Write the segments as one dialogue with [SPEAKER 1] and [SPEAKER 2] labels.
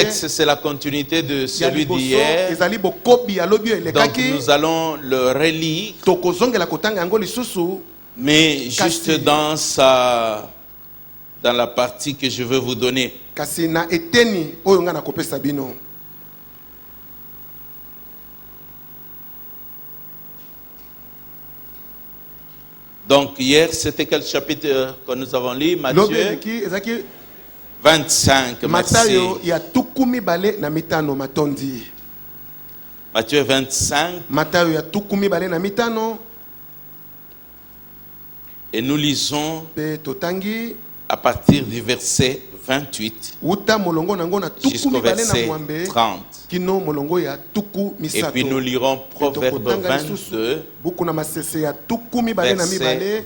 [SPEAKER 1] texte, c'est la continuité de celui d'hier. Donc nous allons le relire. Mais juste dans la partie que je veux vous donner. Donc hier, c'était quel chapitre que nous avons lu? Matthieu 25. Merci. Matthieu 25. Et nous lisons à partir du verset 28 jusqu'au verset 30. Et puis nous lirons Proverbe 22, verset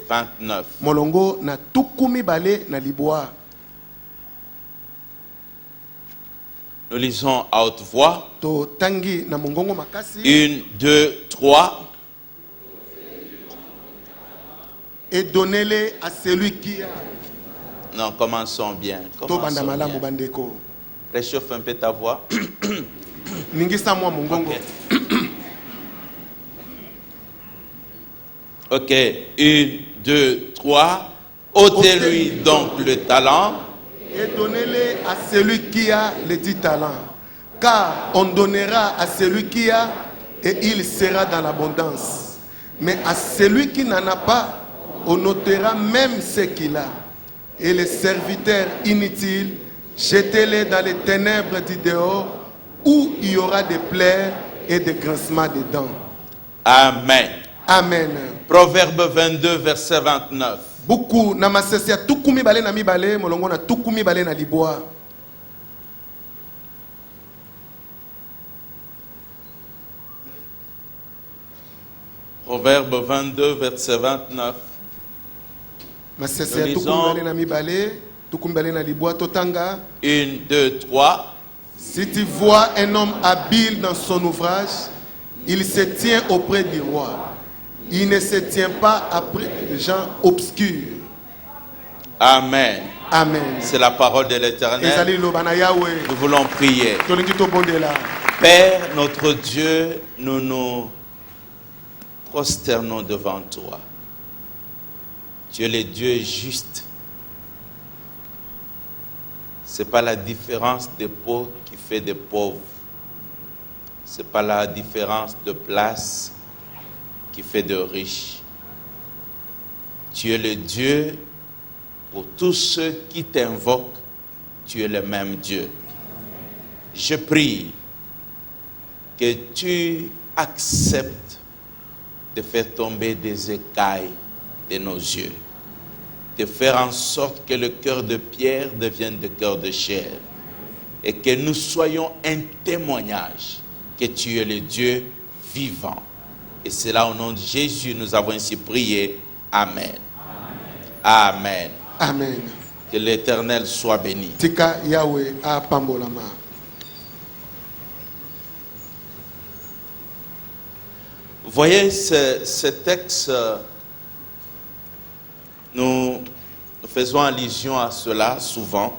[SPEAKER 1] 29. Nous lisons à haute voix. 1, 2, 3.
[SPEAKER 2] Et donnez-les à celui qui a.
[SPEAKER 1] Non, commençons bien. Commençons bien. Réchauffe un peu ta voix. Ok, 1, 2, 3. Ôtez-lui donc le talent.
[SPEAKER 2] Et donnez-les à celui qui a les 10 talents. Car on donnera à celui qui a et il sera dans l'abondance. Mais à celui qui n'en a pas, on ôtera même ce qu'il a. Et les serviteurs inutiles, jetez-les dans les ténèbres du dehors, où il y aura des plaies et des grincements de dents.
[SPEAKER 1] Amen.
[SPEAKER 2] Amen.
[SPEAKER 1] Proverbe 22, verset 29.
[SPEAKER 2] Beaucoup namasesia tukumi bale na mibale molongo na tukumi bale na liboa.
[SPEAKER 1] Proverbe 22, verset 29.
[SPEAKER 2] Masesia tukumi bale na mibale, tukumi bale na liboa totanga.
[SPEAKER 1] 1, 2, 3.
[SPEAKER 2] Si tu vois un homme habile dans son ouvrage, il se tient auprès du roi. Il ne se tient pas après les gens obscurs.
[SPEAKER 1] Amen.
[SPEAKER 2] Amen.
[SPEAKER 1] C'est la parole de l'Éternel. Nous voulons prier. Père, notre Dieu, nous nous prosternons devant toi. Tu es le Dieu juste. Ce n'est pas la différence de peau qui fait des pauvres. Ce n'est pas la différence de place qui fait de riches. Tu es le Dieu pour tous ceux qui t'invoquent. Tu es le même Dieu. Je prie que tu acceptes de faire tomber des écailles de nos yeux, de faire en sorte que le cœur de pierre devienne le cœur de chair et que nous soyons un témoignage que tu es le Dieu vivant. Et c'est là au nom de Jésus nous avons ainsi prié. Amen. Amen.
[SPEAKER 2] Amen.
[SPEAKER 1] Que l'Éternel soit béni.
[SPEAKER 2] Tika Yahweh a pambolama.
[SPEAKER 1] Vous voyez ce texte, nous faisons allusion à cela souvent.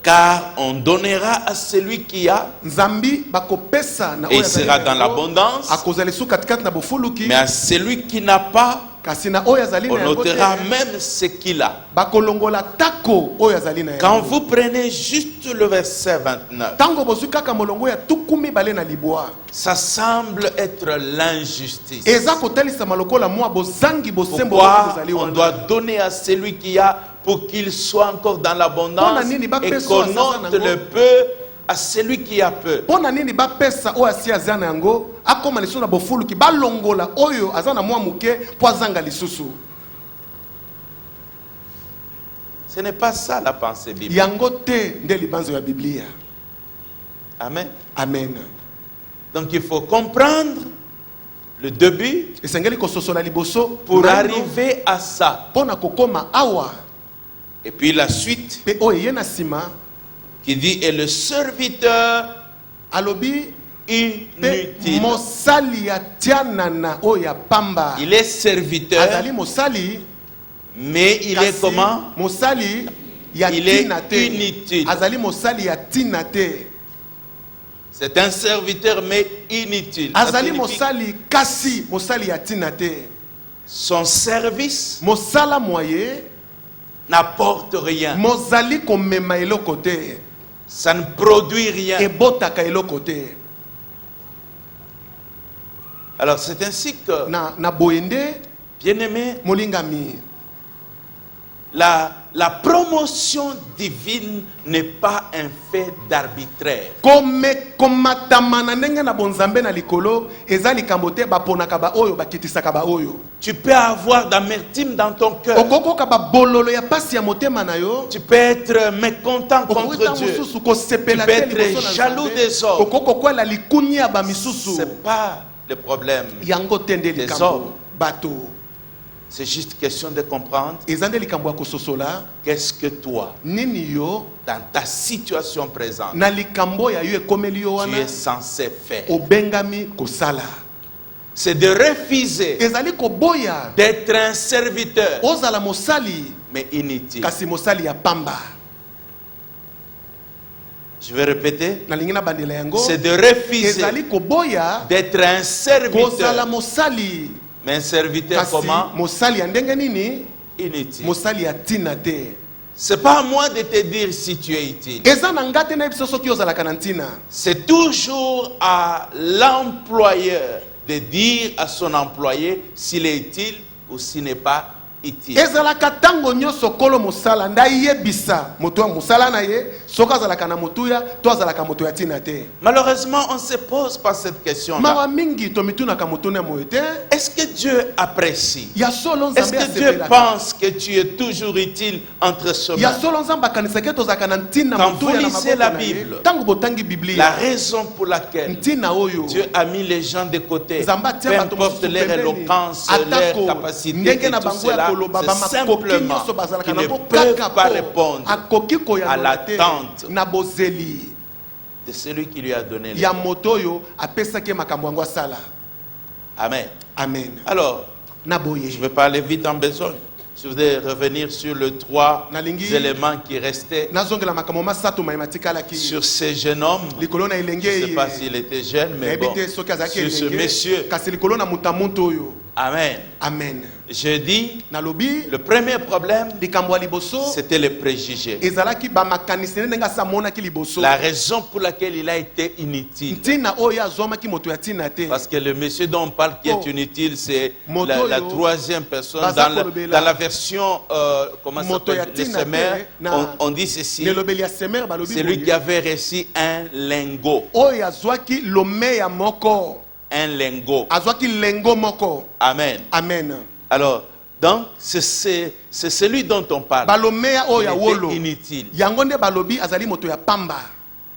[SPEAKER 1] Car on donnera à celui qui a et il sera dans l'abondance. Mais à celui qui n'a pas, on notera même ce qu'il a. Quand vous prenez juste le verset 29, ça semble être l'injustice. Pourquoi on doit donner à celui qui a pour qu'il soit encore dans l'abondance et qu'on ôte le peu à celui qui a peu? Ce n'est pas ça la pensée biblique. Amen.
[SPEAKER 2] Amen.
[SPEAKER 1] Donc il faut comprendre le début pour arriver à ça. Et puis la suite qui dit et le serviteur inutile. Il est serviteur, Mais il est comment?
[SPEAKER 2] Mosali ya
[SPEAKER 1] Il est
[SPEAKER 2] tina te.
[SPEAKER 1] inutile.
[SPEAKER 2] Azali mosali ya tina te.
[SPEAKER 1] C'est un serviteur mais inutile. Ça
[SPEAKER 2] Azali
[SPEAKER 1] signifie
[SPEAKER 2] mosali kasi mosali ya tina te.
[SPEAKER 1] son service
[SPEAKER 2] Mosala moye
[SPEAKER 1] n'apporte rien.
[SPEAKER 2] mozali komema eloko te.
[SPEAKER 1] Ça ne produit rien.
[SPEAKER 2] Ebotaka eloko te.
[SPEAKER 1] Alors c'est ainsi que,
[SPEAKER 2] Na boyende
[SPEAKER 1] bien-aimé,
[SPEAKER 2] molingami.
[SPEAKER 1] la promotion divine n'est pas un fait d'arbitraire.
[SPEAKER 2] Comme komatama na ndenge na bonzambe na likolo ezali kambote baponaka ba oyo bakitisaka ba oyo.
[SPEAKER 1] Tu peux avoir d'amertume dans ton cœur.
[SPEAKER 2] Okokoka ba bololo ya pasi ya motema na yo.
[SPEAKER 1] Tu peux être mécontent contre Dieu. Tu peux être jaloux des autres.
[SPEAKER 2] Okokokwela likunya ya ba misusu.
[SPEAKER 1] C'est pas le problème
[SPEAKER 2] Yango tende
[SPEAKER 1] des
[SPEAKER 2] likambo
[SPEAKER 1] hommes.
[SPEAKER 2] bato.
[SPEAKER 1] C'est juste question de comprendre
[SPEAKER 2] Ezande likambo ya kososola
[SPEAKER 1] qu'est-ce que toi,
[SPEAKER 2] nini yo
[SPEAKER 1] dans ta situation présente,
[SPEAKER 2] na likambo ya yo ekomeli yo
[SPEAKER 1] tu
[SPEAKER 2] wana
[SPEAKER 1] es censé faire.
[SPEAKER 2] obengami kosala.
[SPEAKER 1] C'est de refuser
[SPEAKER 2] Ezali koboya
[SPEAKER 1] d'être un serviteur,
[SPEAKER 2] ozala mosali
[SPEAKER 1] mais inutile.
[SPEAKER 2] kasi mosali ya pamba.
[SPEAKER 1] Je vais répéter.
[SPEAKER 2] Nalingi na bandela yango
[SPEAKER 1] C'est de refuser
[SPEAKER 2] ezali koboya
[SPEAKER 1] d'être un
[SPEAKER 2] kozala
[SPEAKER 1] serviteur,
[SPEAKER 2] mosali
[SPEAKER 1] mais un serviteur
[SPEAKER 2] kasi
[SPEAKER 1] comment?
[SPEAKER 2] mosali ya ndenge nini
[SPEAKER 1] Inutile.
[SPEAKER 2] mosali ya tina te.
[SPEAKER 1] C'est pas à moi de te dire si tu es utile.
[SPEAKER 2] Eza na nga te na biso soki ozalaka na ntina.
[SPEAKER 1] C'est toujours à l'employeur de dire à son employé s'il est utile ou s'il n'est pas utile.
[SPEAKER 2] Ezalaka tango nyonso kolo mosala nda yebisa moto ya mosala na ye soki azalaka na motuya to azalaka moto ya tina te.
[SPEAKER 1] Malheureusement, on ne se pose pas cette question-là.
[SPEAKER 2] Mawa mingi tomitunaka motuna moyo te.
[SPEAKER 1] Est-ce que Dieu apprécie?
[SPEAKER 2] Ya solo
[SPEAKER 1] Est-ce
[SPEAKER 2] nzambe
[SPEAKER 1] que Dieu
[SPEAKER 2] asepelaka.
[SPEAKER 1] pense que tu es toujours utile entre ses
[SPEAKER 2] Ya
[SPEAKER 1] mains?
[SPEAKER 2] solo nzambe akanisaka tozalaka na ntina
[SPEAKER 1] Quand
[SPEAKER 2] motuya
[SPEAKER 1] vous
[SPEAKER 2] na
[SPEAKER 1] lisez
[SPEAKER 2] maboko
[SPEAKER 1] la
[SPEAKER 2] na ye.
[SPEAKER 1] Bible,
[SPEAKER 2] Tango botangi
[SPEAKER 1] La
[SPEAKER 2] Biblia
[SPEAKER 1] raison pour laquelle
[SPEAKER 2] ntina oyo
[SPEAKER 1] Dieu a mis les gens de côté,
[SPEAKER 2] nzambe
[SPEAKER 1] peu
[SPEAKER 2] atia bato
[SPEAKER 1] importe
[SPEAKER 2] mosusu
[SPEAKER 1] leur
[SPEAKER 2] pembeni.
[SPEAKER 1] éloquence, leur
[SPEAKER 2] Atako
[SPEAKER 1] capacité
[SPEAKER 2] ndenge
[SPEAKER 1] et
[SPEAKER 2] na
[SPEAKER 1] tout
[SPEAKER 2] bango ya
[SPEAKER 1] cela,
[SPEAKER 2] koloba
[SPEAKER 1] c'est
[SPEAKER 2] bamakoki
[SPEAKER 1] simplement
[SPEAKER 2] nyonso bazalaka
[SPEAKER 1] qu'ils ne
[SPEAKER 2] nango
[SPEAKER 1] peuvent
[SPEAKER 2] kaka
[SPEAKER 1] pas
[SPEAKER 2] po
[SPEAKER 1] répondre
[SPEAKER 2] akoki koya
[SPEAKER 1] à
[SPEAKER 2] te
[SPEAKER 1] l'attente
[SPEAKER 2] na bozeli
[SPEAKER 1] de celui qui lui a donné les
[SPEAKER 2] ya
[SPEAKER 1] mots.
[SPEAKER 2] moto oyo apesaki makambo yango asala.
[SPEAKER 1] Amen.
[SPEAKER 2] Amen.
[SPEAKER 1] Alors,
[SPEAKER 2] Na boye
[SPEAKER 1] je vais pas aller vite en besogne. Je voudrais revenir sur les trois
[SPEAKER 2] Nalingi.
[SPEAKER 1] éléments qui restaient
[SPEAKER 2] nazongela makambo masato maimatikalaki
[SPEAKER 1] sur ce jeune homme.
[SPEAKER 2] likolo na
[SPEAKER 1] Je ne
[SPEAKER 2] elenge
[SPEAKER 1] sais pas s'il était jeune, mais
[SPEAKER 2] nayebi
[SPEAKER 1] bon,
[SPEAKER 2] te soki azalaki
[SPEAKER 1] sur ce
[SPEAKER 2] elenge
[SPEAKER 1] monsieur.
[SPEAKER 2] kasi likolo na moto ya moto oyo.
[SPEAKER 1] Amen.
[SPEAKER 2] Amen.
[SPEAKER 1] Je dis,
[SPEAKER 2] Nalobi
[SPEAKER 1] le premier problème,
[SPEAKER 2] likambo ya liboso
[SPEAKER 1] c'était les préjugés.
[SPEAKER 2] ezalaki bamakanisi ndenge asa amonaki liboso.
[SPEAKER 1] La raison pour laquelle il a été inutile.
[SPEAKER 2] ntina oyo azwamaki moto ya ntina te.
[SPEAKER 1] Parce que le monsieur dont on parle qui
[SPEAKER 2] Oh.
[SPEAKER 1] est inutile, c'est
[SPEAKER 2] Moto
[SPEAKER 1] la
[SPEAKER 2] yo.
[SPEAKER 1] troisième personne.
[SPEAKER 2] Baza
[SPEAKER 1] Dans la,
[SPEAKER 2] kolobela.
[SPEAKER 1] dans la version, comment ça
[SPEAKER 2] Moto ya
[SPEAKER 1] s'appelle, les
[SPEAKER 2] tina
[SPEAKER 1] semeurs,
[SPEAKER 2] te, na-
[SPEAKER 1] on dit ceci.
[SPEAKER 2] lelobeli ya semer balobi
[SPEAKER 1] C'est lui
[SPEAKER 2] boye.
[SPEAKER 1] qui avait reçu un lingot.
[SPEAKER 2] oyo azwaki lome ya moko
[SPEAKER 1] Un lingot.
[SPEAKER 2] azwaki lengo moko.
[SPEAKER 1] Amen.
[SPEAKER 2] Amen.
[SPEAKER 1] Alors, donc, c'est celui dont on parle.
[SPEAKER 2] balomea oyo ya
[SPEAKER 1] Il
[SPEAKER 2] wolo
[SPEAKER 1] était inutile.
[SPEAKER 2] yango nde balobi azali moto ya pamba.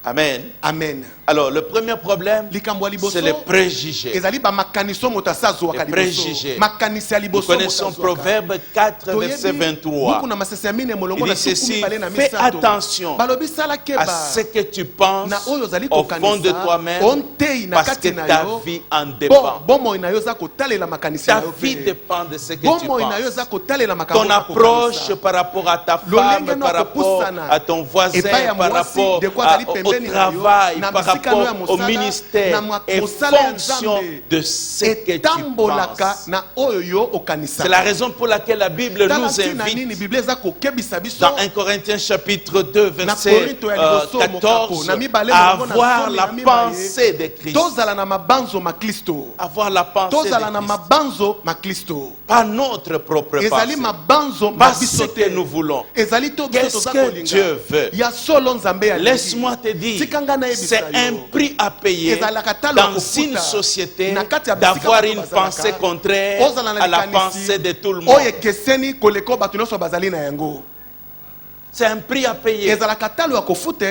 [SPEAKER 1] Amen.
[SPEAKER 2] Amen.
[SPEAKER 1] Alors, le premier problème,
[SPEAKER 2] likambo ya liboso
[SPEAKER 1] c'est les préjugés.
[SPEAKER 2] ezali bamakaniso moto asa azwaka
[SPEAKER 1] Les
[SPEAKER 2] liboso.
[SPEAKER 1] préjugés.
[SPEAKER 2] makanisi ya
[SPEAKER 1] Nous
[SPEAKER 2] liboso moto
[SPEAKER 1] connaissons
[SPEAKER 2] azwaka.
[SPEAKER 1] Proverbe 4, verset
[SPEAKER 2] Toyebi
[SPEAKER 1] 23.
[SPEAKER 2] buku na masese ya mine molongo
[SPEAKER 1] Il
[SPEAKER 2] na
[SPEAKER 1] dit
[SPEAKER 2] tuku
[SPEAKER 1] ceci,
[SPEAKER 2] mibale na
[SPEAKER 1] fais
[SPEAKER 2] misato.
[SPEAKER 1] attention
[SPEAKER 2] balobi sala
[SPEAKER 1] à
[SPEAKER 2] keba
[SPEAKER 1] ce que tu penses
[SPEAKER 2] na oyo ozali
[SPEAKER 1] au fond de
[SPEAKER 2] kokanisa
[SPEAKER 1] toi-même,
[SPEAKER 2] ontei na
[SPEAKER 1] parce que
[SPEAKER 2] kati na
[SPEAKER 1] ta
[SPEAKER 2] yo
[SPEAKER 1] vie en dépend.
[SPEAKER 2] bomoi na yo eza kotalela makanisi
[SPEAKER 1] Ta
[SPEAKER 2] na yo
[SPEAKER 1] vie
[SPEAKER 2] pe.
[SPEAKER 1] dépend de ce que tu
[SPEAKER 2] bomoi na yo eza
[SPEAKER 1] penses.
[SPEAKER 2] kotalela makambo
[SPEAKER 1] Ton
[SPEAKER 2] ya
[SPEAKER 1] approche
[SPEAKER 2] kokanisa.
[SPEAKER 1] par rapport à ta
[SPEAKER 2] Lolenge
[SPEAKER 1] femme,
[SPEAKER 2] no
[SPEAKER 1] par rapport
[SPEAKER 2] akopusana.
[SPEAKER 1] à ton voisin,
[SPEAKER 2] Epai ya
[SPEAKER 1] par
[SPEAKER 2] mwasi,
[SPEAKER 1] rapport
[SPEAKER 2] de quoi azali
[SPEAKER 1] au
[SPEAKER 2] pembeni na yo,
[SPEAKER 1] travail,
[SPEAKER 2] na
[SPEAKER 1] par
[SPEAKER 2] bisika no ya
[SPEAKER 1] rapport au
[SPEAKER 2] mosala,
[SPEAKER 1] ministère,
[SPEAKER 2] na
[SPEAKER 1] et
[SPEAKER 2] mosala ya
[SPEAKER 1] fonction
[SPEAKER 2] Nzambe.
[SPEAKER 1] de ce que tu
[SPEAKER 2] etambolaka
[SPEAKER 1] penses.
[SPEAKER 2] na oyo yo okanisaka.
[SPEAKER 1] C'est la raison pour laquelle la Bible
[SPEAKER 2] Tala
[SPEAKER 1] nous
[SPEAKER 2] ntina nini
[SPEAKER 1] invite
[SPEAKER 2] Biblia eza kokebisa biso
[SPEAKER 1] dans 1 Corinthiens chapitre 2
[SPEAKER 2] na
[SPEAKER 1] verset
[SPEAKER 2] Korinto ya liboso
[SPEAKER 1] 14
[SPEAKER 2] mokako, na mibale
[SPEAKER 1] à
[SPEAKER 2] molongo na
[SPEAKER 1] avoir
[SPEAKER 2] somi
[SPEAKER 1] la
[SPEAKER 2] na mibaye.
[SPEAKER 1] pensée de Christ.
[SPEAKER 2] tozala na mabanzo maklisto
[SPEAKER 1] Avoir la pensée
[SPEAKER 2] tozala na
[SPEAKER 1] de Christ.
[SPEAKER 2] mabanzo maklisto
[SPEAKER 1] Pas notre propre
[SPEAKER 2] ezali
[SPEAKER 1] pensée.
[SPEAKER 2] mabanzo
[SPEAKER 1] Pas
[SPEAKER 2] mabiso
[SPEAKER 1] ce
[SPEAKER 2] te
[SPEAKER 1] que nous voulons.
[SPEAKER 2] ezali to biso
[SPEAKER 1] Qu'est-ce
[SPEAKER 2] toza
[SPEAKER 1] que Dieu
[SPEAKER 2] kolinga
[SPEAKER 1] veut?
[SPEAKER 2] ya solo nzambe ya
[SPEAKER 1] Laisse-moi te dire,
[SPEAKER 2] Tikanga na yebisa
[SPEAKER 1] c'est un
[SPEAKER 2] yo.
[SPEAKER 1] prix à payer
[SPEAKER 2] Ezalaka talo
[SPEAKER 1] dans
[SPEAKER 2] kofuta.
[SPEAKER 1] une société
[SPEAKER 2] Na kati ya bisika
[SPEAKER 1] d'avoir
[SPEAKER 2] bato
[SPEAKER 1] une
[SPEAKER 2] bazalaka.
[SPEAKER 1] pensée contraire
[SPEAKER 2] Ozala na
[SPEAKER 1] à la
[SPEAKER 2] likanisi,
[SPEAKER 1] pensée de tout le monde.
[SPEAKER 2] oyo ekeseni koleka bato nyonso bazali na yango
[SPEAKER 1] C'est un prix à payer.
[SPEAKER 2] ezalaka talo ya kofuta.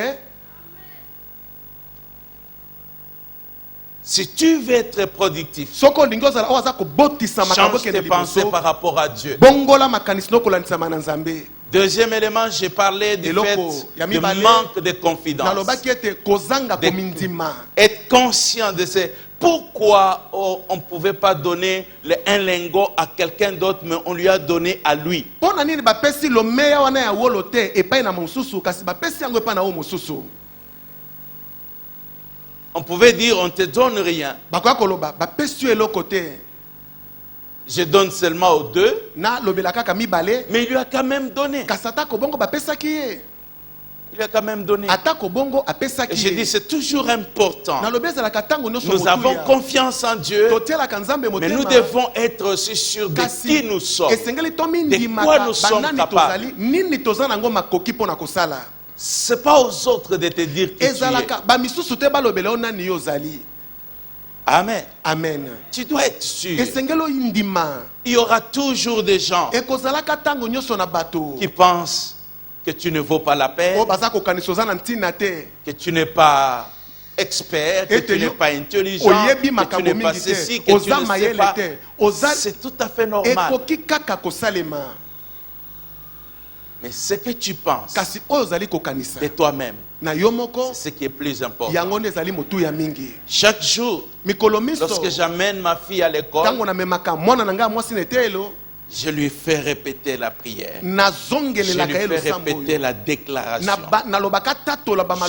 [SPEAKER 1] Si tu veux être productif,
[SPEAKER 2] soko olingi ozala oyo aza kobotisa makambo
[SPEAKER 1] change
[SPEAKER 2] ekende
[SPEAKER 1] tes pensées
[SPEAKER 2] liboso
[SPEAKER 1] par rapport à Dieu.
[SPEAKER 2] bongola makanisi nokolandisama na nzambe.
[SPEAKER 1] Deuxième élément, j'ai parlé du
[SPEAKER 2] Eloko,
[SPEAKER 1] fait
[SPEAKER 2] ya
[SPEAKER 1] de
[SPEAKER 2] mibale,
[SPEAKER 1] manque de confidence.
[SPEAKER 2] nalobaki ete kozanga
[SPEAKER 1] De-
[SPEAKER 2] komindima
[SPEAKER 1] Être conscient de ces Pourquoi on ne pouvait pas donner un lingot à quelqu'un d'autre, mais on lui a donné à lui?
[SPEAKER 2] Pona nini bapesi lo meya wana ya wolo te epai na mosusu kasi bapesi yango epai na o mosusu?
[SPEAKER 1] On pouvait dire on te donne rien.
[SPEAKER 2] Bakoya koloba bapesi yo eloko te.
[SPEAKER 1] Je donne seulement aux deux.
[SPEAKER 2] Na lobela kaka mibale.
[SPEAKER 1] Mais il lui a quand même donné.
[SPEAKER 2] Kasata ko bongo bapesaki ye.
[SPEAKER 1] Il lui a quand même donné.
[SPEAKER 2] Atako bongo apesaki ye.
[SPEAKER 1] Et je dis c'est toujours important.
[SPEAKER 2] Na lobeza la katango nyoso
[SPEAKER 1] Nous avons confiance en Dieu. Mais nous devons être aussi sûrs de qui nous sommes. De quoi nous sommes capables. Ce n'est pas aux autres de te dire qui tu es. Amen.
[SPEAKER 2] Amen.
[SPEAKER 1] Tu dois être sûr. Il y aura toujours des gens qui pensent que tu ne vaux pas la peine, que tu n'es pas expert, que tu n'es pas intelligent, que tu n'es pas ceci, que tu ne sais pas. C'est tout à fait normal. Mais ce que tu penses de toi-même, c'est ce qui est plus important. Chaque jour, lorsque j'amène ma fille à l'école, je lui fais répéter la prière. Je lui fais répéter la déclaration.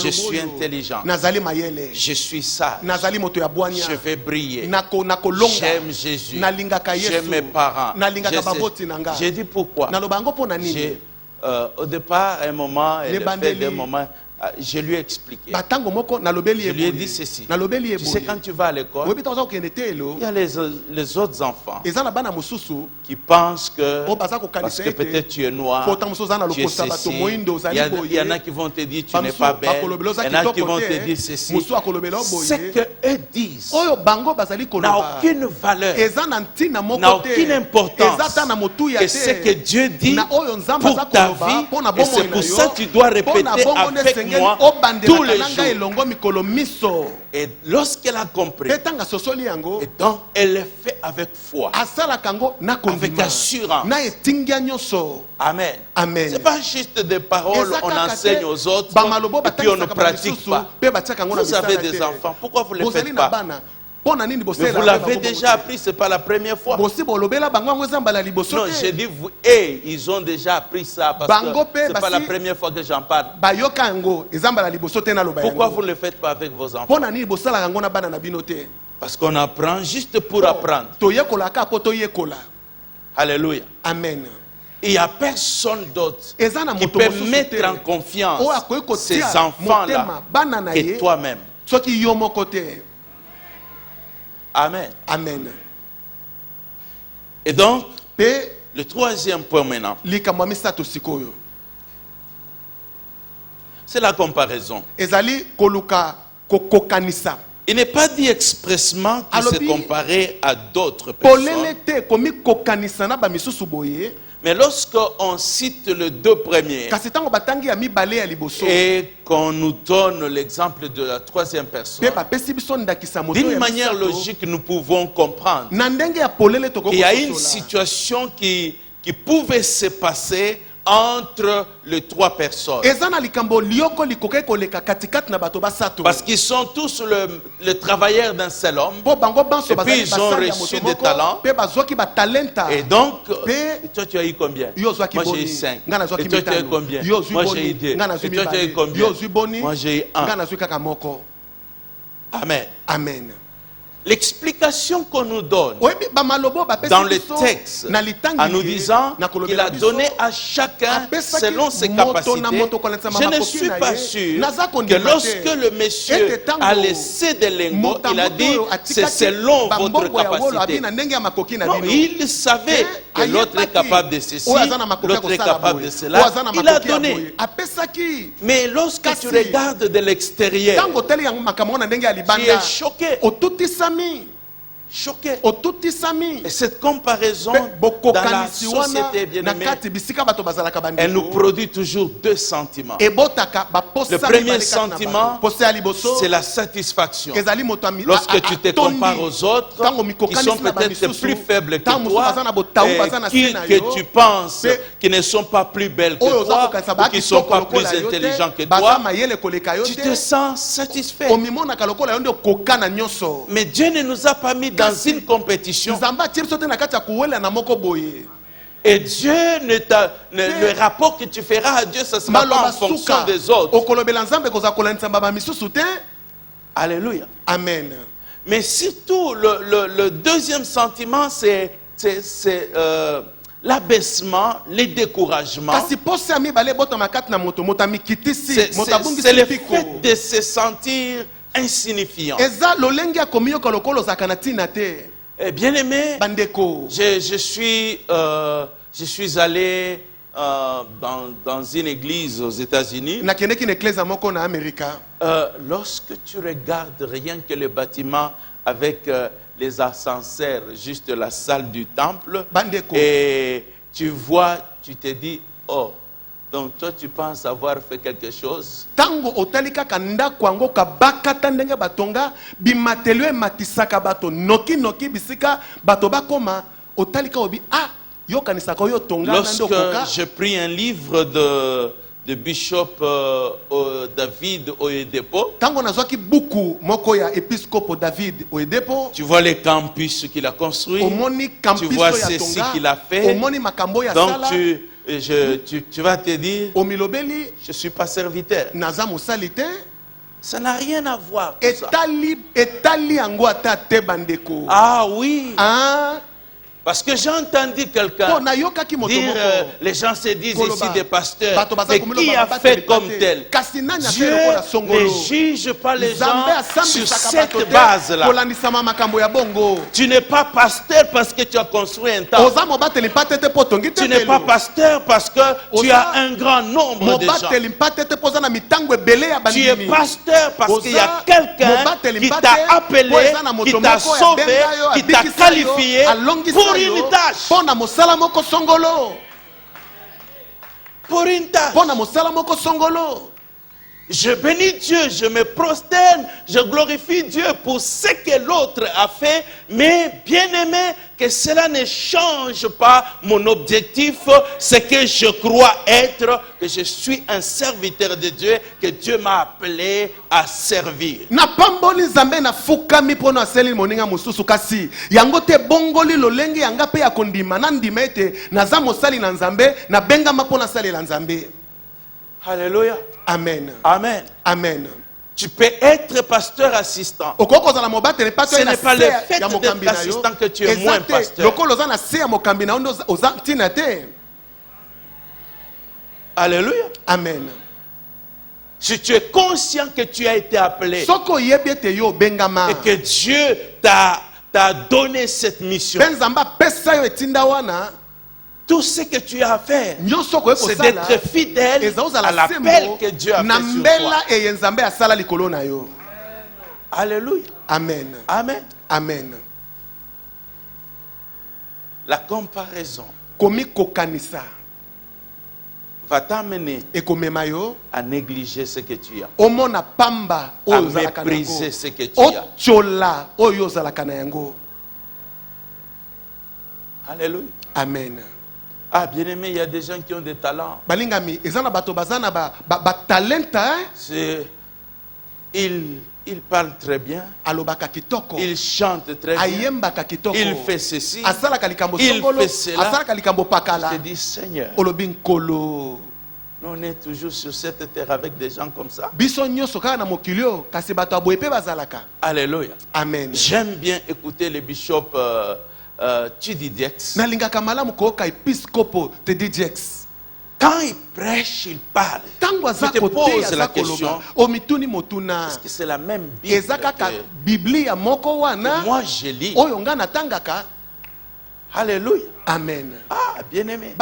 [SPEAKER 1] Je suis intelligent. Je suis sage. Je vais briller. J'aime Jésus. J'aime mes parents. J'ai dit pourquoi. Au départ, un moment, elle fait des moments. Je lui ai expliqué. Je lui ai dit ceci. Tu sais, quand tu vas à l'école, il y a les autres enfants qui pensent que parce que peut-être tu es noir, tu es ceci. Il y en a qui vont te dire tu n'es pas belle. Il y en a qui vont te dire ceci. Ce qu'eux disent n'a aucune valeur, n'a aucune importance. Et ce que Dieu dit pour ta vie, et c'est pour ça que tu dois répéter avec moi tous les jours. Et lorsqu'elle a compris, et donc elle le fait avec foi, avec assurance. Amen.
[SPEAKER 2] Amen.
[SPEAKER 1] Ce n'est pas juste des paroles on enseigne aux autres et puis on ne pratique pas. Vous avez des enfants, pourquoi vous ne les faites pas? Mais vous l'avez déjà appris, ce n'est pas la première fois. Non, j'ai dit, ils ont déjà appris ça parce que ce n'est pas la première fois que j'en parle. Pourquoi vous ne le faites pas avec vos enfants? Parce qu'on apprend juste pour apprendre. Alléluia.
[SPEAKER 2] Amen.
[SPEAKER 1] Il n'y a personne d'autre qui peut mettre en confiance ces enfants-là que toi-même. Amen.
[SPEAKER 2] Amen.
[SPEAKER 1] Et donc, le troisième point maintenant, c'est la comparaison. Il n'est pas dit expressement qu'il se comparait à d'autres personnes. Mais lorsqu'on cite les deux premiers et qu'on nous donne l'exemple de la troisième personne, d'une manière logique, nous pouvons comprendre qu'il y a une situation qui pouvait se passer entre les trois personnes. Parce qu'ils sont tous les travailleurs d'un seul homme. Et puis ils ont reçu des talents. Et donc, toi tu as eu combien? Moi j'ai eu 5. Et toi tu as eu combien? Moi j'ai eu 2. Et toi tu as eu combien? Moi j'ai eu 1. Amen.
[SPEAKER 2] Amen.
[SPEAKER 1] L'explication qu'on nous donne dans le texte en nous disant qu'il a donné à chacun selon ses capacités, je ne suis pas sûr que lorsque le monsieur a laissé des lingots, il a dit c'est selon votre capacité. Non, il savait que l'autre est capable de ceci, l'autre est capable de cela. Il a donné. Mais lorsque tu regardes de l'extérieur, tu es choqué. choqué.
[SPEAKER 2] otutisami
[SPEAKER 1] Et cette comparaison dans la société bien-aimée, elle nous produit toujours deux sentiments. Le premier sentiment, c'est la satisfaction. Lorsque tu te compares aux autres, qui sont peut-être plus faibles que toi, et que tu penses qui ne sont pas plus belles que toi, ou qui ne sont pas plus intelligents que toi, tu te sens satisfait. Mais Dieu ne nous a pas mis dans une compétition. Et Dieu, le rapport que tu feras à Dieu, ce sera pas en fonction des autres. Alléluia.
[SPEAKER 2] Amen.
[SPEAKER 1] Mais surtout, le deuxième sentiment, c'est l'abaissement, le découragement. C'est le fait de se sentir insignifiant. Bien aimé, je suis allé dans une église aux États-Unis. Lorsque tu regardes rien que le bâtiment avec les ascenseurs, juste la salle du temple, et tu vois, tu te dis, oh, donc toi tu penses avoir fait quelque chose.
[SPEAKER 2] Tango otalika kanda kwango kabakata ndenge batonga bimatelio matisaka bato noki bisika bato bakoma otalika obi yo kanisa ko yo tonga nando koka.
[SPEAKER 1] Lorsque je pris un livre de Bishop David Oyedepo,
[SPEAKER 2] tango nazwaki buku moko ya épiscope David Oyedepo,
[SPEAKER 1] tu vois les campus qu'il a construit, tu vois ceci qu'il a fait. Donc tu vas te dire, je ne suis pas serviteur. Ça n'a rien à voir. Ah oui. Parce que j'ai entendu quelqu'un dire, les gens se disent ici des pasteurs, mais qui a fait comme tel? Dieu ne juge pas les gens sur cette base-là. Tu n'es pas pasteur parce que tu as construit un temple. Tu n'es pas pasteur parce que tu as un grand nombre de gens. Tu es pasteur parce qu'il y a quelqu'un qui t'a appelé, qui t'a sauvé, qui t'a qualifié pour une tâche. Pour une tâche. Je bénis Dieu, je me prosterne, je glorifie Dieu pour ce que l'autre a fait, mais bien aimé, que cela ne change pas mon objectif, ce que je crois être, que je suis un serviteur de Dieu, que Dieu m'a appelé à servir.
[SPEAKER 2] Na pamboli nzambe na fukami pono aseli moninga mususu kasi yango te bongoli lolenge yanga pe ya kondima na ndima ete naza mosali na nzambe na benga mapona sali na nzambe.
[SPEAKER 1] Alléluia.
[SPEAKER 2] Amen.
[SPEAKER 1] Amen.
[SPEAKER 2] Amen.
[SPEAKER 1] Tu peux être pasteur assistant. Ce n'est pas le fait d'être assistant que tu es moins pasteur. Alléluia.
[SPEAKER 2] Amen.
[SPEAKER 1] Si tu es conscient que tu as été appelé et que Dieu t'a donné cette mission, tout ce que tu as à faire, c'est d'être fidèle à l'appel que Dieu a fait sur toi. Alléluia.
[SPEAKER 2] Amen.
[SPEAKER 1] Amen.
[SPEAKER 2] Amen.
[SPEAKER 1] La comparaison va t'amener à négliger ce que tu as, à mépriser ce que tu as. Alléluia.
[SPEAKER 2] Amen.
[SPEAKER 1] Ah, bien aimé, il y a des gens qui ont des talents. Il parle très bien. Il chante très bien. Il fait ceci. Il fait cela. Je te dis, Seigneur, nous on est toujours sur cette terre avec des gens comme ça. Alléluia.
[SPEAKER 2] Amen.
[SPEAKER 1] J'aime bien écouter le bishop T.D. Jakes. Quand il prêche, il parle. Je te pose la question, est-ce que c'est la même Bible que moi je lis? Alléluia.
[SPEAKER 2] Amen.
[SPEAKER 1] Ah, bien aimé.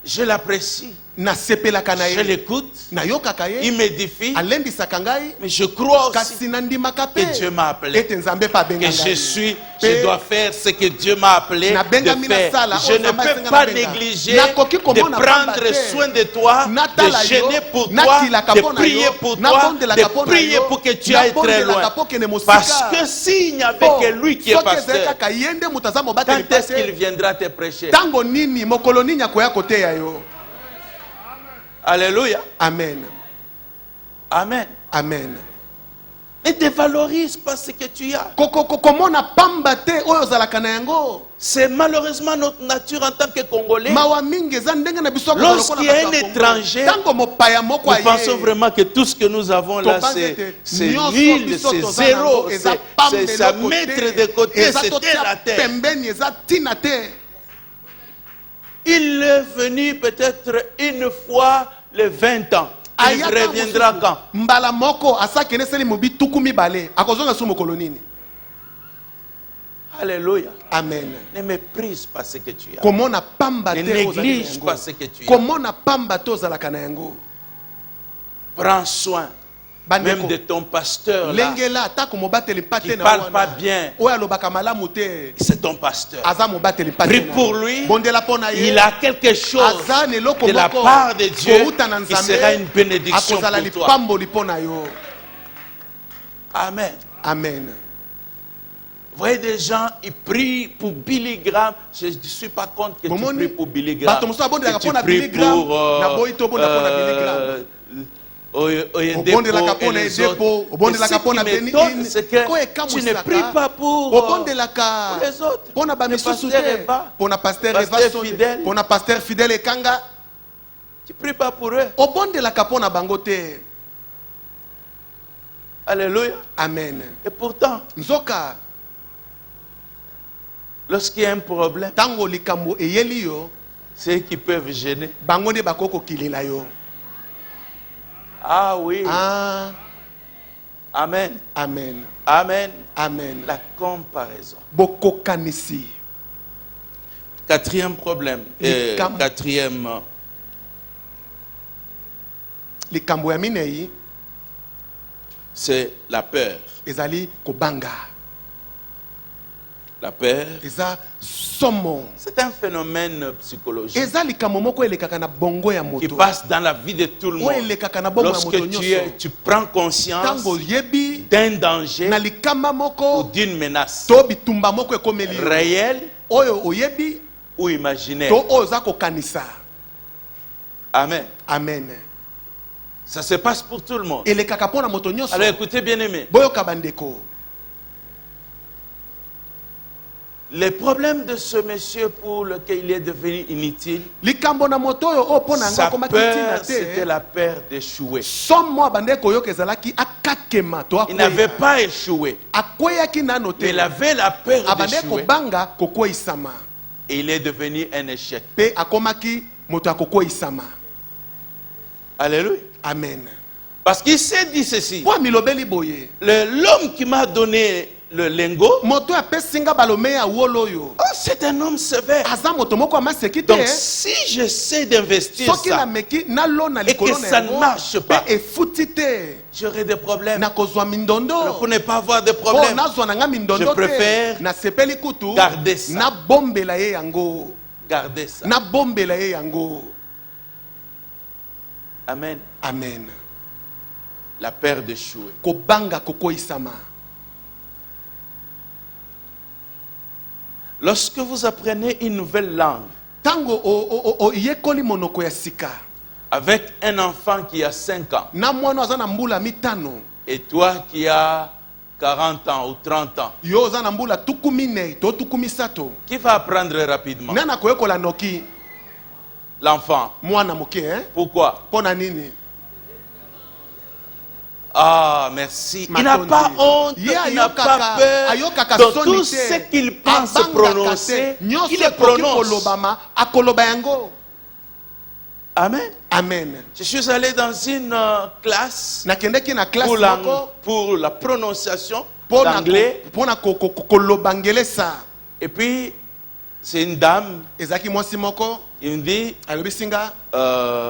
[SPEAKER 1] Je l'apprécie.
[SPEAKER 2] nasepelaka na
[SPEAKER 1] Je
[SPEAKER 2] ye
[SPEAKER 1] l'écoute,
[SPEAKER 2] nayokaka
[SPEAKER 1] il
[SPEAKER 2] ye
[SPEAKER 1] m'édifie,
[SPEAKER 2] alembisaka ngai
[SPEAKER 1] mais je crois aussi
[SPEAKER 2] kasi nandimaka
[SPEAKER 1] que
[SPEAKER 2] mpe
[SPEAKER 1] Dieu m'a appelé,
[SPEAKER 2] ete nzambe mpe abenga
[SPEAKER 1] que
[SPEAKER 2] ngai
[SPEAKER 1] je dois faire ce que Dieu m'a appelé
[SPEAKER 2] Nabengami
[SPEAKER 1] de faire.
[SPEAKER 2] nasala,
[SPEAKER 1] Je
[SPEAKER 2] oyo
[SPEAKER 1] ne
[SPEAKER 2] Nzambe
[SPEAKER 1] peux
[SPEAKER 2] asenga
[SPEAKER 1] pas
[SPEAKER 2] nabenga.
[SPEAKER 1] négliger
[SPEAKER 2] Nakoki
[SPEAKER 1] de
[SPEAKER 2] komona pamba
[SPEAKER 1] prendre
[SPEAKER 2] te.
[SPEAKER 1] soin de toi,
[SPEAKER 2] Natala
[SPEAKER 1] de
[SPEAKER 2] yo,
[SPEAKER 1] gêner pour toi,
[SPEAKER 2] natilaka
[SPEAKER 1] de
[SPEAKER 2] po na
[SPEAKER 1] prier
[SPEAKER 2] yo,
[SPEAKER 1] pour toi,
[SPEAKER 2] nabondelaka po
[SPEAKER 1] de
[SPEAKER 2] na
[SPEAKER 1] prier
[SPEAKER 2] yo,
[SPEAKER 1] pour que tu ailles très loin.
[SPEAKER 2] nabondelaka po kende mosika.
[SPEAKER 1] Parce que s'il n'y avait que lui qui est
[SPEAKER 2] soki ezali
[SPEAKER 1] pasteur,
[SPEAKER 2] kaka ye nde moto aza mobateli
[SPEAKER 1] quand est-ce qu'il
[SPEAKER 2] te,
[SPEAKER 1] viendra te prêcher?
[SPEAKER 2] ntango nini mokolo nini akoya koteya yo?
[SPEAKER 1] Alléluia.
[SPEAKER 2] Amen.
[SPEAKER 1] Amen.
[SPEAKER 2] Amen.
[SPEAKER 1] Ne dévalorise pas ce que tu as.
[SPEAKER 2] komona pamba te oyo ozalaka na yango.
[SPEAKER 1] C'est malheureusement notre nature en tant que Congolais.
[SPEAKER 2] Mawa mingi eza ndenge na biso
[SPEAKER 1] Lorsqu'il y a un étranger,
[SPEAKER 2] tango mopaya moko
[SPEAKER 1] nous pensons vraiment que tout ce que nous avons là, c'est nul, c'est zéro, c'est à mettre de côté, c'est terre à terre.
[SPEAKER 2] pembeni eza tina te.
[SPEAKER 1] Il est venu peut-être une fois les 20 ans. Il reviendra quand?
[SPEAKER 2] Mbala moko asakene seli mobi tuku mibale akozonga su mokolo nini?
[SPEAKER 1] Alléluia.
[SPEAKER 2] Amen.
[SPEAKER 1] Ne méprise pas ce que tu as.
[SPEAKER 2] Komona pamba te
[SPEAKER 1] Ne néglige pas ce que tu as.
[SPEAKER 2] komona pamba te ozalaka na yango.
[SPEAKER 1] Prends soin même de ton pasteur là,
[SPEAKER 2] lengela atako mobateli pate
[SPEAKER 1] qui
[SPEAKER 2] na
[SPEAKER 1] parle pas bien.
[SPEAKER 2] oyo alobaka malamu te.
[SPEAKER 1] C'est ton pasteur.
[SPEAKER 2] Aza mobateli pate.
[SPEAKER 1] Prie pour lui.
[SPEAKER 2] Bondela pona ye.
[SPEAKER 1] Il a quelque chose de la part de Dieu qui sera une bénédiction pour toi. Amen.
[SPEAKER 2] Amen.
[SPEAKER 1] Vous voyez des gens, ils prient pour Billy Graham. Je ne suis pas contre que tu pries pour Billy Graham. Que tu pries pour Oyedepo et les autres. Et ce qui m'étonne, c'est que tu ne pries pas pour les autres.
[SPEAKER 2] Pour le pasteur Eva, pour le pasteur fidèle et Kanga.
[SPEAKER 1] Tu ne pries pas pour eux. Alléluia.
[SPEAKER 2] Amen.
[SPEAKER 1] Et pourtant,
[SPEAKER 2] Nzoka,
[SPEAKER 1] lorsqu'il y a un problème,
[SPEAKER 2] tango likambo eyeli yo,
[SPEAKER 1] c'est eux qui peuvent gêner.
[SPEAKER 2] bangonde bakoko kilela yo.
[SPEAKER 1] Ah oui.
[SPEAKER 2] Ah.
[SPEAKER 1] Amen.
[SPEAKER 2] Amen.
[SPEAKER 1] Amen.
[SPEAKER 2] Amen.
[SPEAKER 1] La comparaison.
[SPEAKER 2] Boko kanisi.
[SPEAKER 1] Quatrième problème. Quatrième.
[SPEAKER 2] Likambo ya minei.
[SPEAKER 1] C'est la peur.
[SPEAKER 2] Ezali kobanga.
[SPEAKER 1] La peur.
[SPEAKER 2] Eza somo.
[SPEAKER 1] C'est un phénomène psychologique
[SPEAKER 2] ezali kamomoko elekaka na bongo ya moto
[SPEAKER 1] qui passe dans la vie de tout le monde. Lorsque tu prends conscience d'un danger
[SPEAKER 2] na likama moko
[SPEAKER 1] ou d'une menace
[SPEAKER 2] to bitumba moko ekomeli
[SPEAKER 1] réelle
[SPEAKER 2] oyo oyebi
[SPEAKER 1] ou imaginaire.
[SPEAKER 2] to oza kokanisa.
[SPEAKER 1] Amen.
[SPEAKER 2] Amen.
[SPEAKER 1] Ça se passe pour tout le monde.
[SPEAKER 2] Elekaka pona moto nyonso.
[SPEAKER 1] Alors écoutez bien aimé.
[SPEAKER 2] Boyoka bandeko.
[SPEAKER 1] Les problèmes de ce monsieur pour lequel il est devenu inutile,
[SPEAKER 2] sa
[SPEAKER 1] peur, c'était la peur d'échouer. Il n'avait pas échoué, mais il avait la peur d'échouer. Et il est devenu un échec. Alléluia.
[SPEAKER 2] Amen.
[SPEAKER 1] Parce qu'il s'est dit ceci. L'homme qui m'a donné le lingot, c'est un homme sévère. Donc si j'essaie d'investir ça et que ça ne marche pas, j'aurai des problèmes. Alors pour ne pas avoir de problème, je préfère garder ça. Garder ça. Amen.
[SPEAKER 2] Amen.
[SPEAKER 1] La peur d'échouer. Lorsque vous apprenez une nouvelle langue avec un enfant qui a 5 ans et toi qui as 40 ans ou 30 ans, qui va apprendre rapidement? L'enfant. Pourquoi? Ah, merci. Il n'a pas honte, il n'a pas peur. Dans tout ce qu'il pense prononcer, il le prononce. Amen.
[SPEAKER 2] Amen.
[SPEAKER 1] Je suis allé dans une classe pour la prononciation d'anglais.
[SPEAKER 2] Et puis,
[SPEAKER 1] C'est une dame.
[SPEAKER 2] ezaki mwasi moko
[SPEAKER 1] Il me dit,
[SPEAKER 2] alobi singa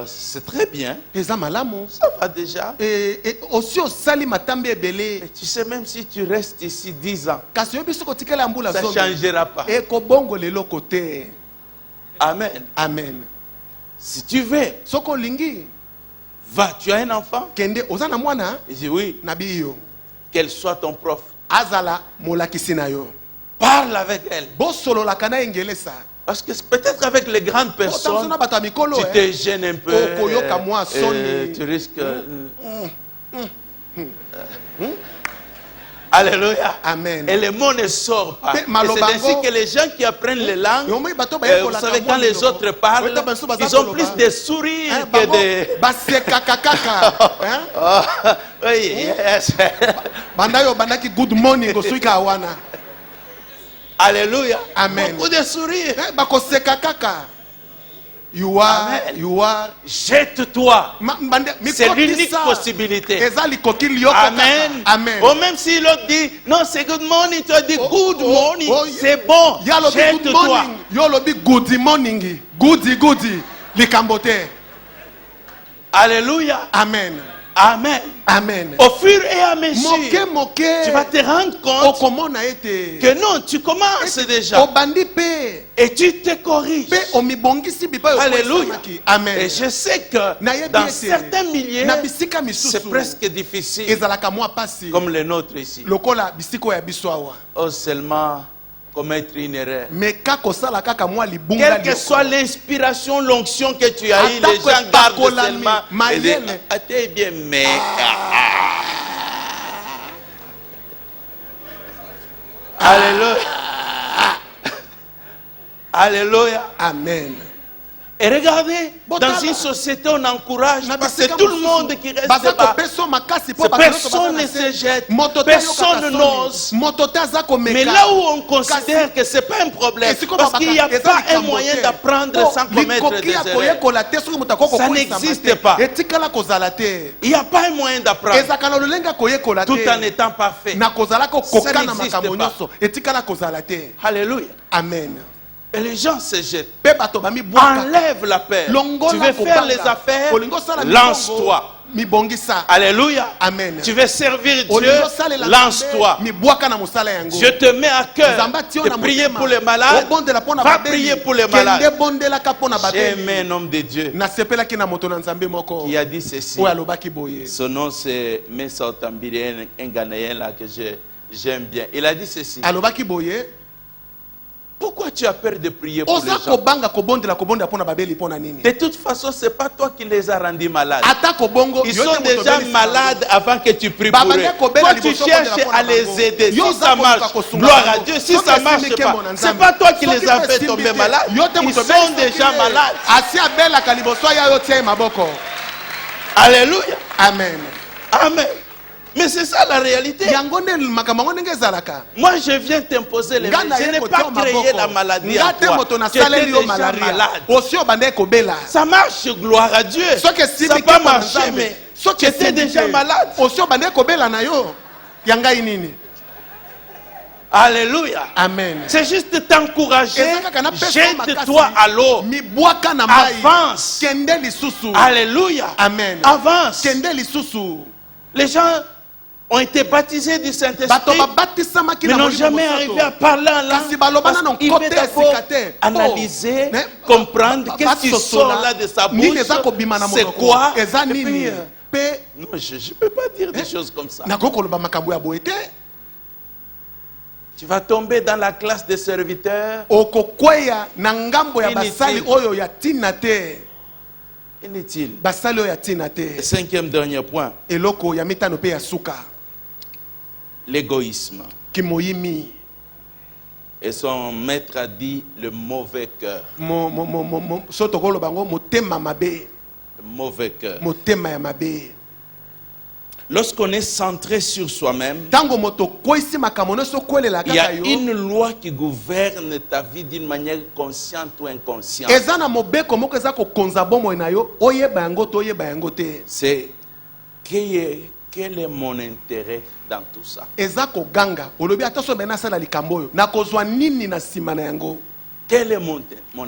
[SPEAKER 1] c'est très bien.
[SPEAKER 2] eza malamu
[SPEAKER 1] Ça va déjà.
[SPEAKER 2] osi osali matambe ebele
[SPEAKER 1] Mais tu sais, même si tu restes ici 10 ans,
[SPEAKER 2] kasi oyebi soki otikala mbula
[SPEAKER 1] ça ne
[SPEAKER 2] zomi
[SPEAKER 1] changera pas.
[SPEAKER 2] ekobongola eloko te.
[SPEAKER 1] Amen.
[SPEAKER 2] Amen.
[SPEAKER 1] Si tu veux,
[SPEAKER 2] Soki olingi
[SPEAKER 1] va, tu as un enfant?
[SPEAKER 2] kende oza na mwana
[SPEAKER 1] Il dit oui.
[SPEAKER 2] na biyo
[SPEAKER 1] Qu'elle soit ton prof.
[SPEAKER 2] azala molakisi na yo
[SPEAKER 1] Parle avec elle.
[SPEAKER 2] bosololaka na engelesa
[SPEAKER 1] Parce que peut-être avec les grandes personnes,
[SPEAKER 2] na bato ya mikolo
[SPEAKER 1] tu te gênes un peu.
[SPEAKER 2] okoyoka mwa soni.
[SPEAKER 1] Tu risques. Alléluia.
[SPEAKER 2] Amen.
[SPEAKER 1] Et le mot ne sort pas. Et
[SPEAKER 2] Mais
[SPEAKER 1] c'est ainsi que les gens qui apprennent les langues, vous savez, quand les autres parlent, ils ont plus de sourires que de...
[SPEAKER 2] basekakakaka
[SPEAKER 1] Oui, yes.
[SPEAKER 2] banda yo bandaki good morning kosuika wana.
[SPEAKER 1] Alléluia.
[SPEAKER 2] Amen.
[SPEAKER 1] Beaucoup de sourires.
[SPEAKER 2] Bakosekakaka. You are.
[SPEAKER 1] Jette-toi. C'est l'unique possibilité.
[SPEAKER 2] Amen.
[SPEAKER 1] Amen. Ou même si l'autre dit, non, c'est good morning, tu as dit good morning, c'est bon. Jette-toi.
[SPEAKER 2] Yolobi good morning. Goody. Likambote.
[SPEAKER 1] Alléluia.
[SPEAKER 2] Amen.
[SPEAKER 1] Amen.
[SPEAKER 2] Amen.
[SPEAKER 1] Au fur et à mesure, tu vas te rendre compte que non, tu commences déjà. Et tu te corriges. Alléluia.
[SPEAKER 2] Amen.
[SPEAKER 1] Et je sais que dans certains milieux, c'est presque difficile. Comme le nôtre ici. Oh, seulement commettre une erreur. Quelle que soit l'inspiration, l'onction que tu as eue, les gens gardent seulement. T'es bien, mec. Alléluia. Alléluia.
[SPEAKER 2] Amen.
[SPEAKER 1] Et regardez, dans une société, on encourage parce que tout le monde qui reste là, personne ne se jette, personne n'ose. Mais là où on considère que ce n'est pas un problème, parce qu'il n'y a pas un moyen d'apprendre sans commettre des erreurs. Ça n'existe pas. Il n'y a pas un moyen d'apprendre tout en étant parfait. Ça n'existe pas. Alléluia.
[SPEAKER 2] Amen.
[SPEAKER 1] Et les gens se jettent. Enlève la peur. Tu veux faire les affaires, lance-toi. Alléluia.
[SPEAKER 2] Amen.
[SPEAKER 1] Tu veux servir Dieu, lance-toi. Je te mets à cœur de prier pour les malades. Va prier pour les malades. J'ai aimé un homme de Dieu qui a dit ceci. Son nom c'est Messa Otambiri, un Ghanéen là que j'aime bien. Il a dit ceci. Pourquoi tu as peur de prier pour les gens? De toute façon, ce n'est pas toi qui les as rendus malades. Ils sont déjà malades avant que tu pries pour eux. Toi, tu cherches à les aider. Si ça marche, gloire à Dieu. Si ça ne marche pas, ce n'est pas toi qui les as fait tomber malades. Ils sont déjà malades. Alléluia.
[SPEAKER 2] Amen.
[SPEAKER 1] Amen. Mais c'est ça la réalité. Moi je viens t'imposer les mains. Je n'ai pas créé la maladie en toi. Tu étais déjà malade. Ça marche, gloire à Dieu. Ça n'a pas marché, mais tu étais déjà malade. Alléluia.
[SPEAKER 2] Amen.
[SPEAKER 1] C'est juste t'encourager. Jette-toi à l'eau. Avance. Alléluia.
[SPEAKER 2] Amen.
[SPEAKER 1] Avance. Les gens ont été baptisés du Saint-Esprit, mais n'ont jamais arrivé à parler en langue. Parce qu'il veut d'abord analyser, comprendre qu'est-ce qui sort là de sa bouche, c'est quoi. Et puis, non, je ne peux pas dire des choses comme ça. Tu vas tomber dans la classe des serviteurs. Inutile. Le cinquième dernier point. L'égoïsme. Et son maître a dit le mauvais cœur. Le mauvais cœur. Lorsqu'on est centré sur soi-même, il y a une loi qui gouverne ta vie d'une manière consciente ou inconsciente. C'est quel est mon intérêt dans tout ça? Quel est mon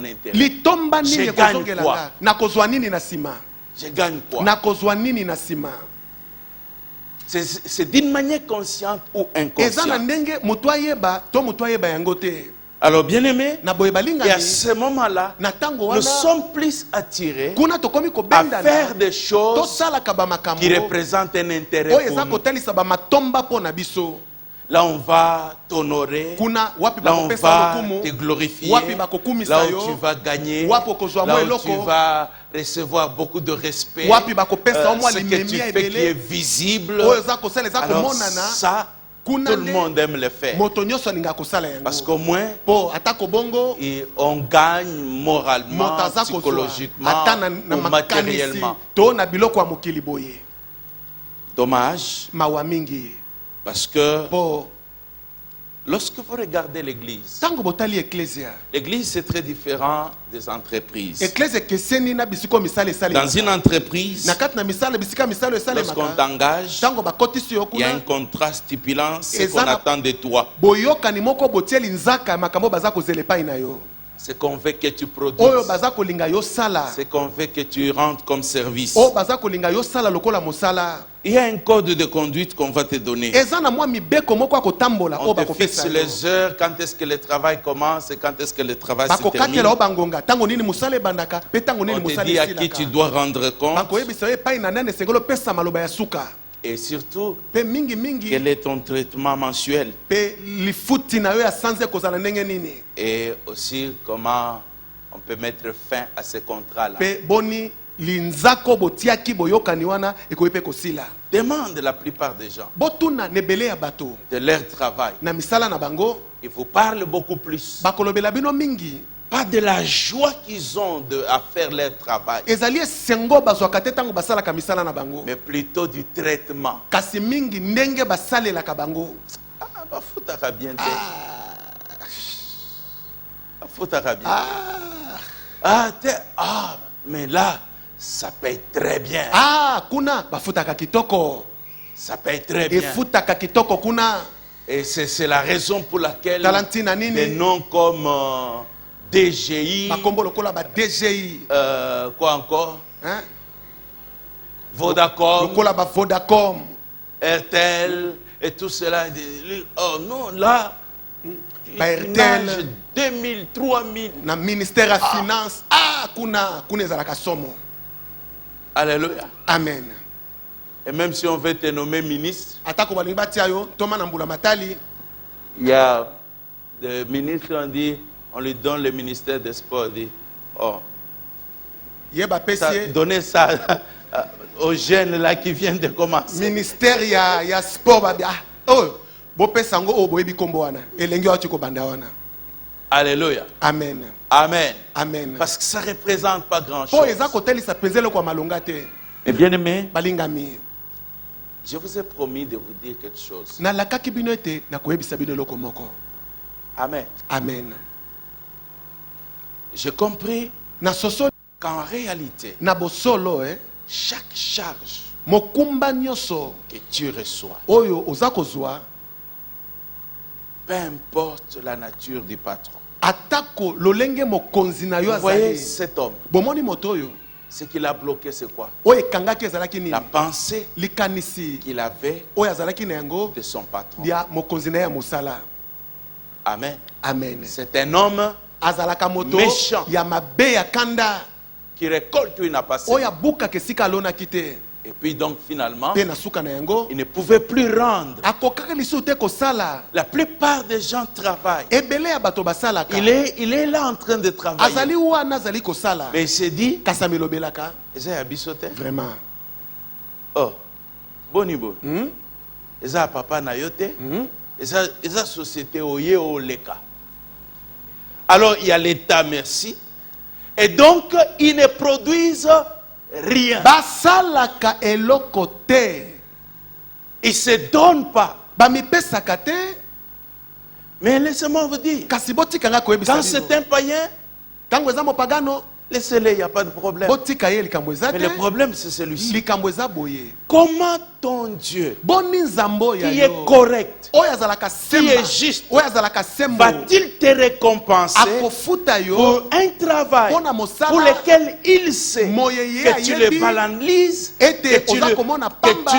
[SPEAKER 1] intérêt?
[SPEAKER 2] Litomba nini
[SPEAKER 1] Je gagne
[SPEAKER 2] ekozongela
[SPEAKER 1] quoi?
[SPEAKER 2] nga? Nakozwa nini na sima?
[SPEAKER 1] Je gagne quoi?
[SPEAKER 2] Nakozwa nini na sima?
[SPEAKER 1] C'est d'une manière consciente ou
[SPEAKER 2] Eza na
[SPEAKER 1] inconsciente.
[SPEAKER 2] ndenge mutu ayeba to mutu ayeba yango te.
[SPEAKER 1] Alors, bien aimé,
[SPEAKER 2] Na boye
[SPEAKER 1] et à
[SPEAKER 2] balingani
[SPEAKER 1] ce moment-là,
[SPEAKER 2] na tango
[SPEAKER 1] nous
[SPEAKER 2] wana
[SPEAKER 1] sommes plus attirés
[SPEAKER 2] kuna tokomi
[SPEAKER 1] à
[SPEAKER 2] kobenda
[SPEAKER 1] faire des choses
[SPEAKER 2] tosalaka bamakambo
[SPEAKER 1] qui représentent un intérêt
[SPEAKER 2] oyo
[SPEAKER 1] pour
[SPEAKER 2] eza
[SPEAKER 1] nous.
[SPEAKER 2] kotalisa bamatomba mpo na biso.
[SPEAKER 1] Là, on va t'honorer.
[SPEAKER 2] Kuna wapi
[SPEAKER 1] Là, on
[SPEAKER 2] bakopesa
[SPEAKER 1] va
[SPEAKER 2] lokumu,
[SPEAKER 1] te glorifier.
[SPEAKER 2] wapi bakokumisa
[SPEAKER 1] Là où
[SPEAKER 2] yo,
[SPEAKER 1] tu vas gagner.
[SPEAKER 2] wapi okozwa
[SPEAKER 1] Là
[SPEAKER 2] mwa
[SPEAKER 1] où tu
[SPEAKER 2] eloko,
[SPEAKER 1] vas recevoir beaucoup de respect.
[SPEAKER 2] wapi bakopesa yo mwa
[SPEAKER 1] Ce que
[SPEAKER 2] limemia
[SPEAKER 1] tu fais qui
[SPEAKER 2] ebele.
[SPEAKER 1] est visible.
[SPEAKER 2] Oyo eza kosala eza
[SPEAKER 1] Alors
[SPEAKER 2] komonana.
[SPEAKER 1] ça,
[SPEAKER 2] Kuna
[SPEAKER 1] tout le
[SPEAKER 2] nde
[SPEAKER 1] monde aime le faire.
[SPEAKER 2] moto nyonso alinga kosala yango.
[SPEAKER 1] Parce qu'au moins,
[SPEAKER 2] Po atako bongo
[SPEAKER 1] et on gagne moralement,
[SPEAKER 2] moto aza kozwa
[SPEAKER 1] psychologiquement,
[SPEAKER 2] ata na
[SPEAKER 1] ou
[SPEAKER 2] makanisi
[SPEAKER 1] matériellement.
[SPEAKER 2] to na biloko ya mokili boye.
[SPEAKER 1] Dommage,
[SPEAKER 2] Mawa mingi.
[SPEAKER 1] parce que
[SPEAKER 2] Po
[SPEAKER 1] lorsque vous regardez l'église,
[SPEAKER 2] tango botali eklesia.
[SPEAKER 1] l'église c'est très différent des entreprises.
[SPEAKER 2] Eklesia keseni na bisiko misala esale.
[SPEAKER 1] Dans une entreprise,
[SPEAKER 2] Na kati na misala bisika misala esale
[SPEAKER 1] lorsqu'on
[SPEAKER 2] maka.
[SPEAKER 1] t'engage,
[SPEAKER 2] Tango bakotisi yo
[SPEAKER 1] il y a un
[SPEAKER 2] kuna
[SPEAKER 1] contrat stipulant ce
[SPEAKER 2] Et
[SPEAKER 1] qu'on
[SPEAKER 2] ça n'a-
[SPEAKER 1] attend de toi.
[SPEAKER 2] boyokani moko botieli nzaka makambo baza kozela epai na yo.
[SPEAKER 1] C'est qu'on veut que tu
[SPEAKER 2] Oyo
[SPEAKER 1] produises.
[SPEAKER 2] baza kolinga yo sala.
[SPEAKER 1] C'est qu'on veut que tu rentres comme service.
[SPEAKER 2] Oyo baza kolinga yo sala lokola mosala.
[SPEAKER 1] Il y a un code de conduite qu'on va te donner.
[SPEAKER 2] Eza na mwa mibeko moko akotambola
[SPEAKER 1] On
[SPEAKER 2] oyo
[SPEAKER 1] te
[SPEAKER 2] bakopesa
[SPEAKER 1] fixe
[SPEAKER 2] yo.
[SPEAKER 1] les heures, quand est-ce que le travail commence et quand est-ce que le travail se
[SPEAKER 2] Bakokatela
[SPEAKER 1] termine.
[SPEAKER 2] yo bangonga tango nini mosala ebandaka pe tango nini
[SPEAKER 1] On te
[SPEAKER 2] mosala
[SPEAKER 1] dit à qui tu
[SPEAKER 2] esilaka.
[SPEAKER 1] dois rendre compte.
[SPEAKER 2] Bakoyebisa yo epai na nani esengeli opesa maloba ya suka.
[SPEAKER 1] Et surtout,
[SPEAKER 2] Pe mingi mingi
[SPEAKER 1] quel est ton traitement mensuel.
[SPEAKER 2] pe lifuti na yo ya sanze kozala ndenge nini.
[SPEAKER 1] Et aussi comment on peut mettre fin à ce contrat-là.
[SPEAKER 2] Pe boni linzako botiaki boyokani wana ekoyi pe kosila.
[SPEAKER 1] Demande la plupart des gens
[SPEAKER 2] Botuna nebele ya bato
[SPEAKER 1] de leur travail.
[SPEAKER 2] na misala na bango
[SPEAKER 1] Ils vous parlent beaucoup plus.
[SPEAKER 2] bakolobela bino mingi.
[SPEAKER 1] Pas de la joie qu'ils ont à faire leur travail,
[SPEAKER 2] Ezali esengo bazwaka te tango basalaka misala na bango.
[SPEAKER 1] mais plutôt du traitement.
[SPEAKER 2] Kasi mingi ndenge basalelaka bango.
[SPEAKER 1] Ah, bafutaka bien te. Bafutaka bien. Mais là, ça paye très bien.
[SPEAKER 2] Kuna bafutaka kitoko.
[SPEAKER 1] Ça paye très bien.
[SPEAKER 2] Efutaka kitoko kuna.
[SPEAKER 1] Et c'est la raison pour laquelle
[SPEAKER 2] Talantina nini.
[SPEAKER 1] des noms comme DGI,
[SPEAKER 2] Bakombo lokola ba DGI.
[SPEAKER 1] quoi encore,
[SPEAKER 2] Hein?
[SPEAKER 1] Vodacom,
[SPEAKER 2] Lokola ba Vodacom.
[SPEAKER 1] RTL et tout cela. Oh non, là,
[SPEAKER 2] Ba
[SPEAKER 1] il
[SPEAKER 2] RTL.
[SPEAKER 1] nage 2000, 3000.
[SPEAKER 2] Na ministère ya finance. Kuna ezalaka somo.
[SPEAKER 1] Alléluia.
[SPEAKER 2] Amen.
[SPEAKER 1] Et même si on veut te nommer ministre,
[SPEAKER 2] Atako balingi batia yo toma na mbula matali.
[SPEAKER 1] il y a des ministres, on lui donne le ministère des Sports. On dit, oh,
[SPEAKER 2] Yeba pesie.
[SPEAKER 1] donnez ça aux jeunes là qui viennent de commencer.
[SPEAKER 2] Ministère ya sport ba oh bo pesa ngo o boyebi kombo wana. Elengi wa chiko banda wana.
[SPEAKER 1] Alléluia.
[SPEAKER 2] Amen.
[SPEAKER 1] Amen.
[SPEAKER 2] Amen.
[SPEAKER 1] Parce que ça ne représente pas grand
[SPEAKER 2] Po
[SPEAKER 1] chose.
[SPEAKER 2] eza kotelisa pezelo kwa malonga te.
[SPEAKER 1] Et bien aimé,
[SPEAKER 2] Balingami.
[SPEAKER 1] je vous ai promis de vous dire quelque chose.
[SPEAKER 2] Na lakaki bino ete na koyebisa bino loko moko.
[SPEAKER 1] Amen.
[SPEAKER 2] Amen.
[SPEAKER 1] J'ai compris
[SPEAKER 2] Na soso
[SPEAKER 1] qu'en réalité,
[SPEAKER 2] na bosolo
[SPEAKER 1] chaque charge
[SPEAKER 2] mokumba nyonso
[SPEAKER 1] que tu reçois,
[SPEAKER 2] oyo oza kozwa
[SPEAKER 1] peu importe la nature du patron.
[SPEAKER 2] atako lolenge mokonzi na yo
[SPEAKER 1] Vous voyez
[SPEAKER 2] azali.
[SPEAKER 1] cet homme,
[SPEAKER 2] Bomoni moto oyo
[SPEAKER 1] ce qu'il a bloqué, c'est quoi?
[SPEAKER 2] oyo ekangaki ezalaki nini?
[SPEAKER 1] La pensée
[SPEAKER 2] Likanisi
[SPEAKER 1] qu'il avait
[SPEAKER 2] oyo azalaki na yango
[SPEAKER 1] de son patron.
[SPEAKER 2] ya mokonzi na ye ya mosala.
[SPEAKER 1] Amen.
[SPEAKER 2] Amen.
[SPEAKER 1] C'est un homme
[SPEAKER 2] Azalaka moto
[SPEAKER 1] Méchant.
[SPEAKER 2] ya mabe ya kanda
[SPEAKER 1] qui récolte une n'a pas
[SPEAKER 2] oyo
[SPEAKER 1] semé.
[SPEAKER 2] abukaka esika alonaki te.
[SPEAKER 1] Et puis donc finalement,
[SPEAKER 2] Pe na suka na yango
[SPEAKER 1] il ne pouvait plus rendre.
[SPEAKER 2] akokaka lisusu te kosala.
[SPEAKER 1] La plupart des gens travaillent.
[SPEAKER 2] Ebele ya bato basalaka.
[SPEAKER 1] Il est là en train de travailler.
[SPEAKER 2] Azali wana azali kosala.
[SPEAKER 1] Mais il s'est dit,
[SPEAKER 2] Kasi amelobelaka.
[SPEAKER 1] Eza ya biso te?
[SPEAKER 2] Vraiment.
[SPEAKER 1] Oh, boni bo.
[SPEAKER 2] Hmm?
[SPEAKER 1] Eza papa na yo te?
[SPEAKER 2] Hmm?
[SPEAKER 1] Eza société oye oleka. Alors il y a l'État, merci. Et donc ils ne produisent rien.
[SPEAKER 2] Basalaka eloko te.
[SPEAKER 1] Ils ne se donnent pas.
[SPEAKER 2] Bamipesaka te.
[SPEAKER 1] Mais laissez-moi vous dire,
[SPEAKER 2] Kasi botikanga koyebisa
[SPEAKER 1] quand
[SPEAKER 2] bino.
[SPEAKER 1] c'est un païen,
[SPEAKER 2] Tango eza mopagano
[SPEAKER 1] laissez-le, il n'y a pas de problème.
[SPEAKER 2] botika ye likambo eza
[SPEAKER 1] Mais
[SPEAKER 2] te.
[SPEAKER 1] le problème c'est celui-ci.
[SPEAKER 2] Likambo eza boye.
[SPEAKER 1] comment ton Dieu,
[SPEAKER 2] boni nzambo ya
[SPEAKER 1] qui
[SPEAKER 2] yo
[SPEAKER 1] est correct,
[SPEAKER 2] oyo azalaka
[SPEAKER 1] qui
[SPEAKER 2] semba
[SPEAKER 1] est juste,
[SPEAKER 2] oyo azalaka sembo
[SPEAKER 1] va-t-il te récompenser
[SPEAKER 2] akofuta yo
[SPEAKER 1] pour un travail
[SPEAKER 2] Pona mosala,
[SPEAKER 1] pour lequel il sait
[SPEAKER 2] moyeye
[SPEAKER 1] que tu
[SPEAKER 2] ayebi,
[SPEAKER 1] le banalises,
[SPEAKER 2] ete
[SPEAKER 1] que
[SPEAKER 2] oza komona
[SPEAKER 1] que
[SPEAKER 2] pamba,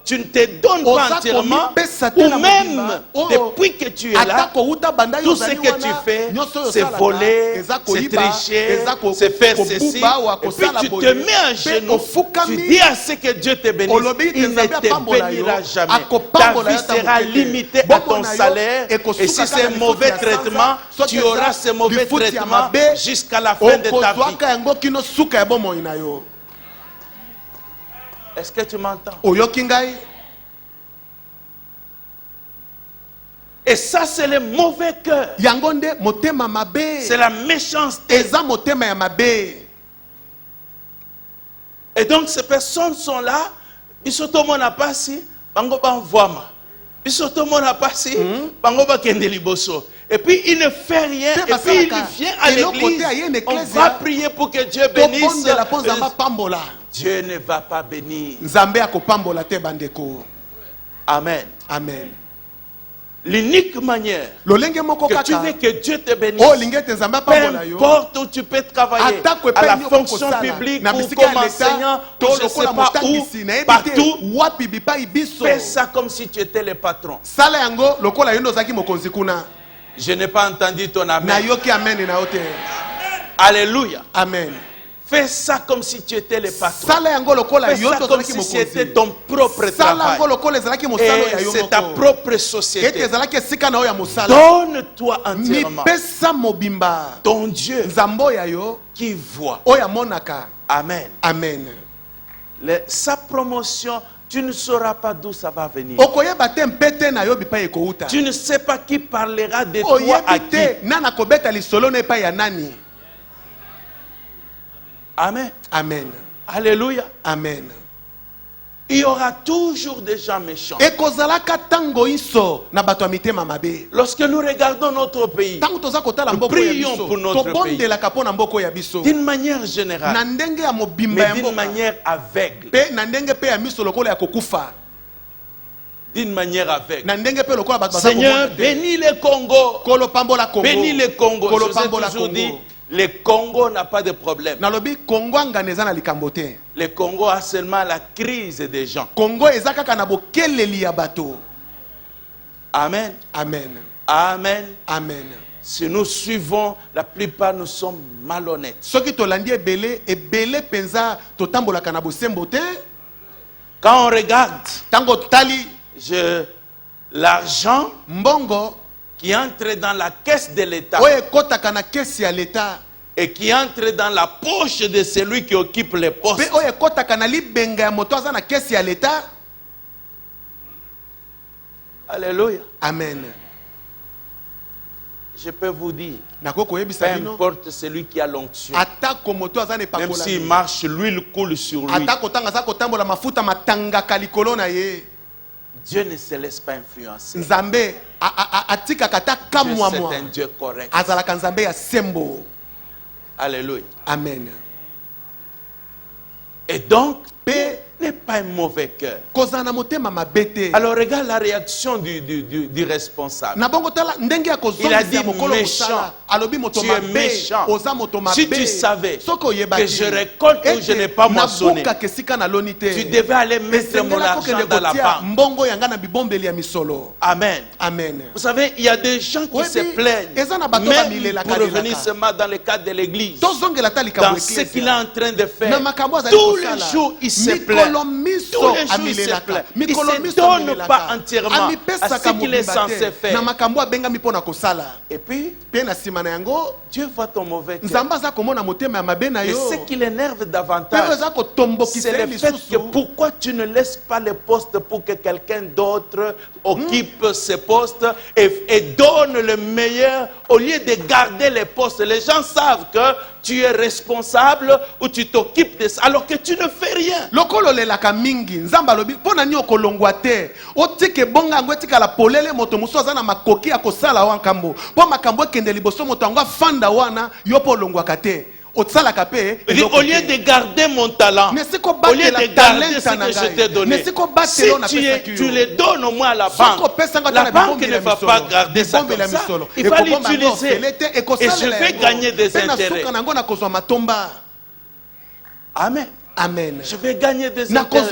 [SPEAKER 1] tu ne te donnes pas
[SPEAKER 2] oza
[SPEAKER 1] entièrement,
[SPEAKER 2] komipesa te
[SPEAKER 1] ou
[SPEAKER 2] na
[SPEAKER 1] même
[SPEAKER 2] mobimba, oyo
[SPEAKER 1] depuis que tu es là,
[SPEAKER 2] atako uta banda yo
[SPEAKER 1] tout ce
[SPEAKER 2] ozali
[SPEAKER 1] que
[SPEAKER 2] wana,
[SPEAKER 1] tu fais,
[SPEAKER 2] nyonso oyo
[SPEAKER 1] c'est
[SPEAKER 2] osalaka,
[SPEAKER 1] voler,
[SPEAKER 2] eza
[SPEAKER 1] c'est
[SPEAKER 2] koyiba,
[SPEAKER 1] tricher,
[SPEAKER 2] eza
[SPEAKER 1] c'est faire ceci,
[SPEAKER 2] kobuba, wa
[SPEAKER 1] et puis
[SPEAKER 2] kosala
[SPEAKER 1] tu te
[SPEAKER 2] boye,
[SPEAKER 1] mets à
[SPEAKER 2] pe
[SPEAKER 1] genoux,
[SPEAKER 2] ofukami,
[SPEAKER 1] tu dis à ce que Dieu te bénisse,
[SPEAKER 2] olobi te
[SPEAKER 1] il ne
[SPEAKER 2] nzambe
[SPEAKER 1] te
[SPEAKER 2] apambola yo,
[SPEAKER 1] bénira jamais. Ta
[SPEAKER 2] akopambola
[SPEAKER 1] vie
[SPEAKER 2] yo ata
[SPEAKER 1] sera
[SPEAKER 2] moke te.
[SPEAKER 1] limitée à
[SPEAKER 2] Bombo
[SPEAKER 1] ton
[SPEAKER 2] na yo,
[SPEAKER 1] salaire,
[SPEAKER 2] ekosuka
[SPEAKER 1] et si
[SPEAKER 2] kaka
[SPEAKER 1] c'est
[SPEAKER 2] lifuti
[SPEAKER 1] mauvais
[SPEAKER 2] ya sanza,
[SPEAKER 1] traitement,
[SPEAKER 2] soki
[SPEAKER 1] tu
[SPEAKER 2] eza
[SPEAKER 1] auras ce mauvais
[SPEAKER 2] lifuti ya
[SPEAKER 1] traitement
[SPEAKER 2] mabe,
[SPEAKER 1] jusqu'à la fin de ta vie.
[SPEAKER 2] okozwaka yango kino suka ya bomoi na yo.
[SPEAKER 1] Est-ce que tu m'entends?
[SPEAKER 2] Oyoki ngai?
[SPEAKER 1] Et ça, c'est le mauvais cœur.
[SPEAKER 2] Yango nde motema mabe.
[SPEAKER 1] C'est la méchanceté.
[SPEAKER 2] Eza motema ya mabe.
[SPEAKER 1] Et donc, ces personnes sont là. Bisoto n'a pas si, bango ban voima. Bisoto n'a pas si, bango ba kende liboso. Et puis, il ne fait rien. Et puis, il vient à l'église. On va prier pour que Dieu bénisse. Dieu ne va pas bénir. Amen.
[SPEAKER 2] Amen.
[SPEAKER 1] L'unique manière que tu veux que Dieu te bénisse, peu importe où tu peux travailler, à la fonction publique ou comme enseignant, ou je ne sais pas où, partout, fais ça comme si tu étais le patron. Je n'ai pas entendu ton amen. Alléluia.
[SPEAKER 2] Amen.
[SPEAKER 1] Fais ça comme si tu étais le patron. Fais ça comme si c'était ton propre travail. Et c'est ta propre société. Donne-toi entièrement. Ton Dieu qui voit. Amen.
[SPEAKER 2] Amen.
[SPEAKER 1] Sa promotion, tu ne sauras pas d'où ça va venir. Tu ne sais pas qui parlera de toi à qui. Amen.
[SPEAKER 2] Amen.
[SPEAKER 1] Alléluia.
[SPEAKER 2] Amen.
[SPEAKER 1] Il y aura toujours des gens méchants. Lorsque nous regardons notre pays, nous prions pour notre pays d'une manière générale, mais d'une manière aveugle. D'une manière aveugle. Seigneur, bénis le Congo. Bénis le Congo. Je vous ai toujours dit, le Congo n'a pas de problème. Le Congo a seulement la crise des gens. Amen.
[SPEAKER 2] Amen.
[SPEAKER 1] Amen.
[SPEAKER 2] Amen.
[SPEAKER 1] Si nous suivons, la plupart nous sommes malhonnêtes. Quand on regarde l'argent qui entre dans la caisse de l'État et qui entre dans la poche de celui qui occupe les postes, alléluia.
[SPEAKER 2] Amen.
[SPEAKER 1] Je peux vous dire, peu importe celui qui a l'onction, même s'il marche, l'huile coule sur lui, Dieu ne se laisse pas influencer. Dieu, c'est un Dieu correct. Alléluia.
[SPEAKER 2] Amen.
[SPEAKER 1] Et donc, n'est pas un mauvais cœur. Alors regarde la réaction du responsable. Il a dit méchant. Tu es méchant. Si tu savais que je récolte ou je n'ai pas moissonné, tu devais aller mettre mon argent dans la banque. Amen.
[SPEAKER 2] Amen.
[SPEAKER 1] Vous savez, il y a des gens qui se plaignent, même pour revenir seulement dans le cadre de l'église, dans ce qu'il est en train de faire. Tous les jours, il se plaint. Tous les jours, il se plaint. Il ne se donne pas entièrement à ce qu'il est censé faire. Et puis, Dieu voit ton mauvais cœur. Et ce qui l'énerve davantage, c'est le fait que pourquoi tu ne laisses pas le poste pour que quelqu'un d'autre occupe ce poste et donne le meilleur au lieu de garder les postes. Les gens savent que tu es responsable ou tu t'occupes de ça alors que tu ne fais rien. Il dit, au lieu de garder mon talent, au lieu de garder ce que je t'ai donné, si tu le donnes au moins à la banque ne va pas garder ça comme ça. Il va l'utiliser et je vais gagner des intérêts. Amen.
[SPEAKER 2] Amen.
[SPEAKER 1] Je vais gagner des intérêts.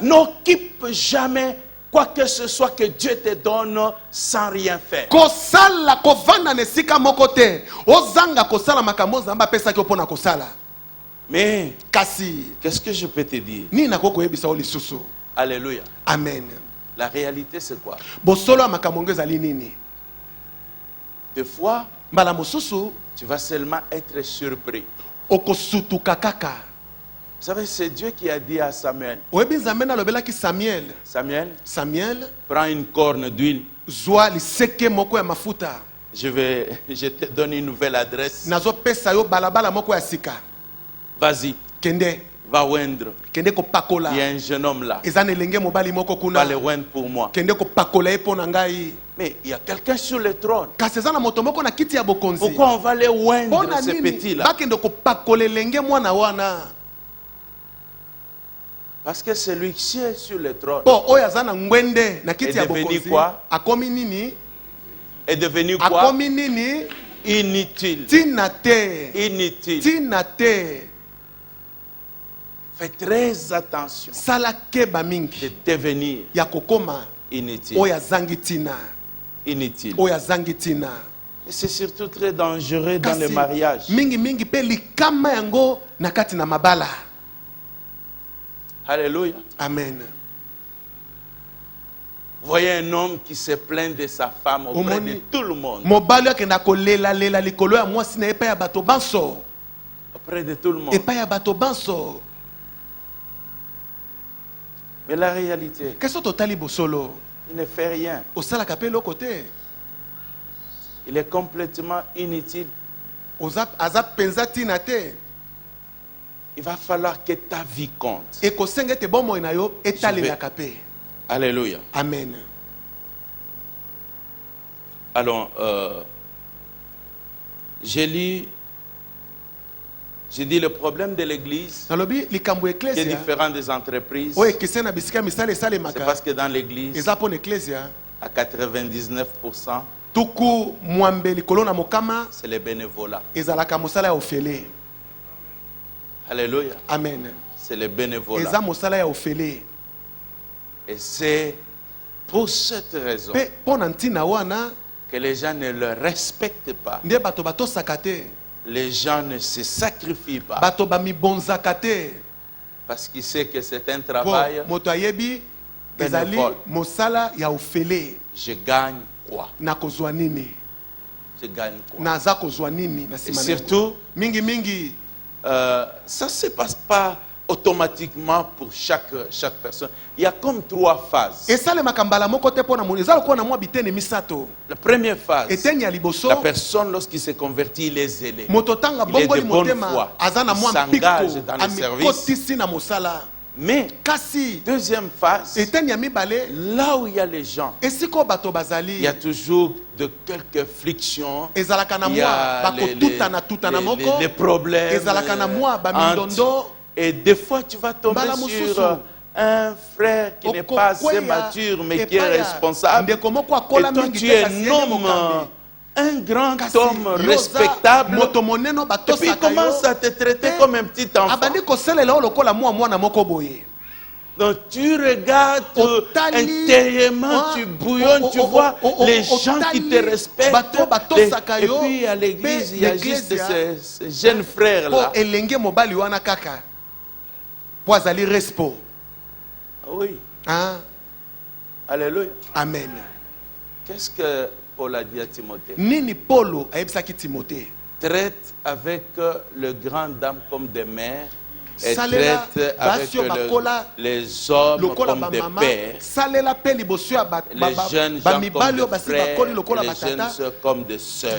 [SPEAKER 1] N'occupe jamais quoi que ce soit que Dieu te donne sans rien faire. Mais qu'est-ce que je peux te dire? Alléluia.
[SPEAKER 2] Amen.
[SPEAKER 1] La réalité c'est quoi? Des fois, tu vas seulement être surpris. Vous savez, c'est Dieu qui a dit à Samuel, Samuel, prends une corne d'huile. Je te donne une nouvelle adresse. Vas-y, va oindre. Il y a un jeune homme là. Va le oindre pour moi. Mais il y a quelqu'un sur le trône. Pourquoi on va les oindre, ces petits-là? Parce que celui qui est sur le trône est devenu quoi? Est devenu quoi? Inutile. Inutile. Fais très attention de devenir inutile. Inutile. Et c'est surtout très dangereux dans le mariage. Alléluia.
[SPEAKER 2] Amen.
[SPEAKER 1] Voyez un homme qui se plaint de sa femme auprès de tout le monde. Auprès de tout le monde. Mais la réalité, il ne fait rien. Il est complètement inutile. Il va falloir que ta vie compte. Alléluia.
[SPEAKER 2] Amen.
[SPEAKER 1] Alors, j'ai dit le problème de l'église qui est différent des entreprises. C'est parce que dans l'église, à 99%, c'est les bénévolats. Alléluia.
[SPEAKER 2] Amen.
[SPEAKER 1] C'est les bénévolats. Et c'est pour cette raison que les gens ne le respectent pas. Les gens ne se sacrifient pas. Parce qu'ils savent que c'est un travail bénévole. Je gagne quoi? Je gagne quoi? Et surtout, ça ne se passe pas automatiquement pour chaque personne. Il y a comme 3 phases. La première phase, la personne lorsqu'il se convertit, il est zélé. Il est de bonne foi. Il s'engage dans le service. Mais, deuxième phase, là où il y a les gens, il y a toujours de quelques frictions, il y a les problèmes, et des fois tu vas tomber sur un frère qui n'est pas assez mature mais qui est responsable, et toi tu es un homme, un grand homme respectable, et puis il commence à te traiter comme un petit enfant. Donc tu regardes intérieurement, tu bouillonnes, tu vois les gens qui te respectent. Et puis à l'église, il y a juste ces jeunes frères-là. Oui. Alléluia.
[SPEAKER 2] Amen.
[SPEAKER 1] Qu'est-ce que Paul a dit à Timothée? Traite avec le grand dame comme des mères. Et traite avec les hommes comme des pères, les jeunes gens comme des frères, les jeunes soeurs comme des sœurs.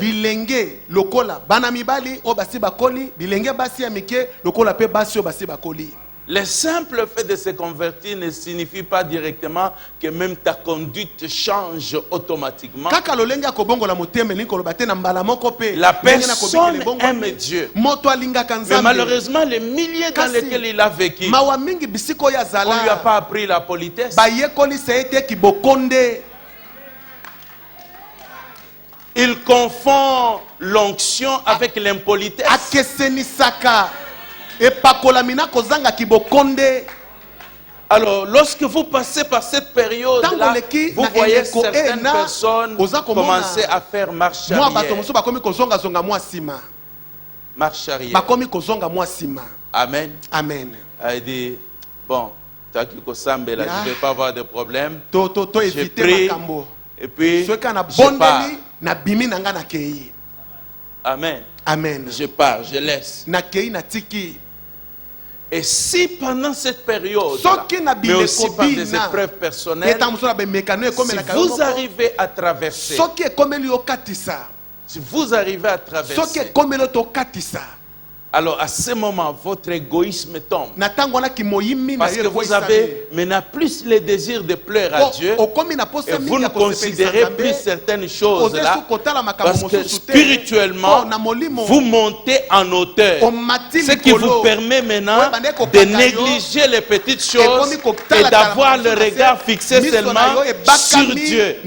[SPEAKER 1] Le simple fait de se convertir ne signifie pas directement que même ta conduite change automatiquement. La personne aime Dieu. Mais malheureusement, les milliers dans lesquels il a vécu, on ne lui a pas appris la politesse. Il confond l'onction avec l'impolitesse. Alors, lorsque vous passez par cette période-là, vous voyez certaines personnes commencer à faire marche arrière. Marche arrière. Amen.
[SPEAKER 2] Amen.
[SPEAKER 1] Il dit, bon, je ne vais pas avoir de problème. Je prie et puis je pars. Amen.
[SPEAKER 2] Amen.
[SPEAKER 1] Je pars, je laisse. Et si pendant cette période, mais aussi par des épreuves personnelles, si vous arrivez à traverser, alors à ce moment, votre égoïsme tombe. Parce que vous avez maintenant plus le désir de plaire à Dieu. Et vous ne considérez plus certaines choses là. Parce que spirituellement, vous montez en hauteur. Ce qui vous permet maintenant de négliger les petites choses et d'avoir le regard fixé seulement sur Dieu.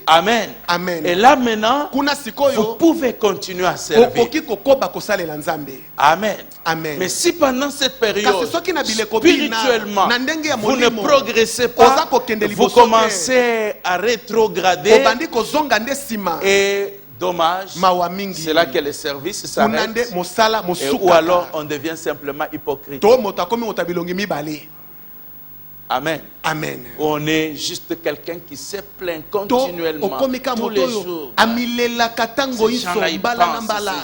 [SPEAKER 1] Amen. Et là maintenant, vous pouvez continuer à servir. Amen.
[SPEAKER 2] Amen.
[SPEAKER 1] Mais si pendant cette période, spirituellement, vous ne progressez pas, vous commencez à rétrograder, et dommage, c'est là que le service s'arrête, ou alors on devient simplement hypocrite. Amen.
[SPEAKER 2] Amen.
[SPEAKER 1] On est juste quelqu'un qui se plaint continuellement tous les jours. Ces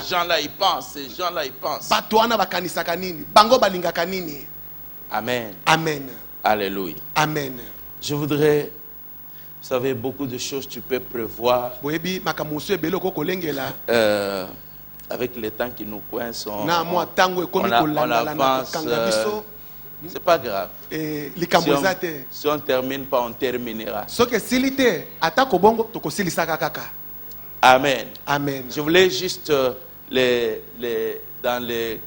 [SPEAKER 1] gens-là ils pensent, ces gens-là ils pensent. Amen.
[SPEAKER 2] Amen.
[SPEAKER 1] Alléluia.
[SPEAKER 2] Amen.
[SPEAKER 1] Je voudrais, vous savez, beaucoup de choses tu peux prévoir. Avec le temps qui nous coince, on avance. C'est pas grave. Si on termine pas, on terminera. Amen.
[SPEAKER 2] Amen.
[SPEAKER 1] Je voulais juste dans les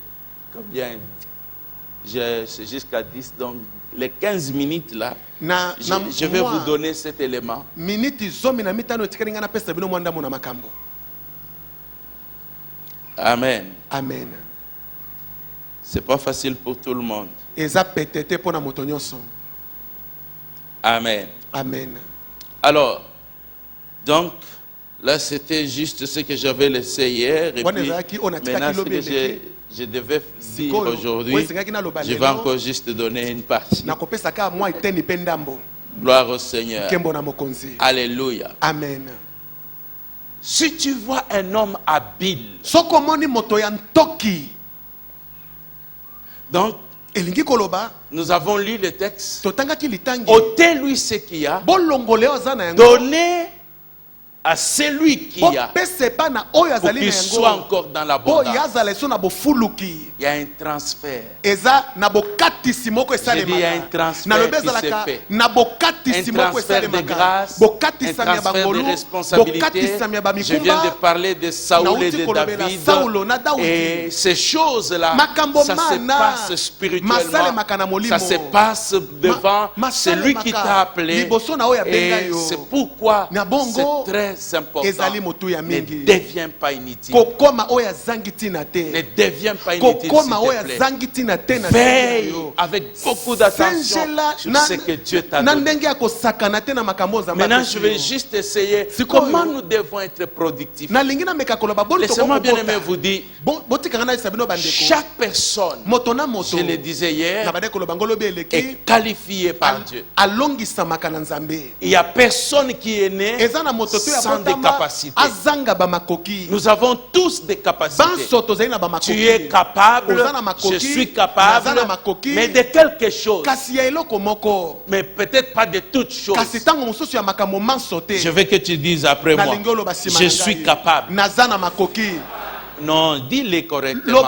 [SPEAKER 1] combien, c'est jusqu'à 10, donc les 15 minutes là, je vais vous donner cet élément. Amen.
[SPEAKER 2] Amen.
[SPEAKER 1] C'est pas facile pour tout le monde. Amen.
[SPEAKER 2] Amen.
[SPEAKER 1] Alors, donc, là c'était juste ce que j'avais laissé hier. Et puis, maintenant, ce que je devais dire aujourd'hui, je vais encore juste donner une partie. Gloire au Seigneur. Alléluia.
[SPEAKER 2] Amen.
[SPEAKER 1] Si tu vois un homme habile, donc, nous avons lu le texte. Ôtez-lui ce qu'il y a. Donnez à celui qui a, pour qu'il soit encore dans l'abondance. Il y a un transfert. Je dis, il y a un transfert qui se fait. Un transfert de grâce, un transfert de responsabilité. Je viens de parler de Saoul et de David. Et ces choses-là, ça se passe spirituellement. Ça se passe devant celui qui t'a appelé. Et c'est pourquoi c'est très important. Ne deviens pas inutile. Ne deviens pas inutile, s'il te plaît. Veille avec beaucoup d'attention sur ce que Dieu t'a donné. Maintenant, je vais juste essayer comment nous devons être productifs. Laissez-moi bien aimer vous dire, chaque personne, je le disais hier, est qualifiée par Dieu. Il n'y a personne qui est né sans des capacités. Nous avons tous des capacités. Tu es capable, je suis capable, mais de quelque chose. Mais peut-être pas de toutes choses. Je veux que tu dises après moi, je suis capable. Non, dis-le correctement.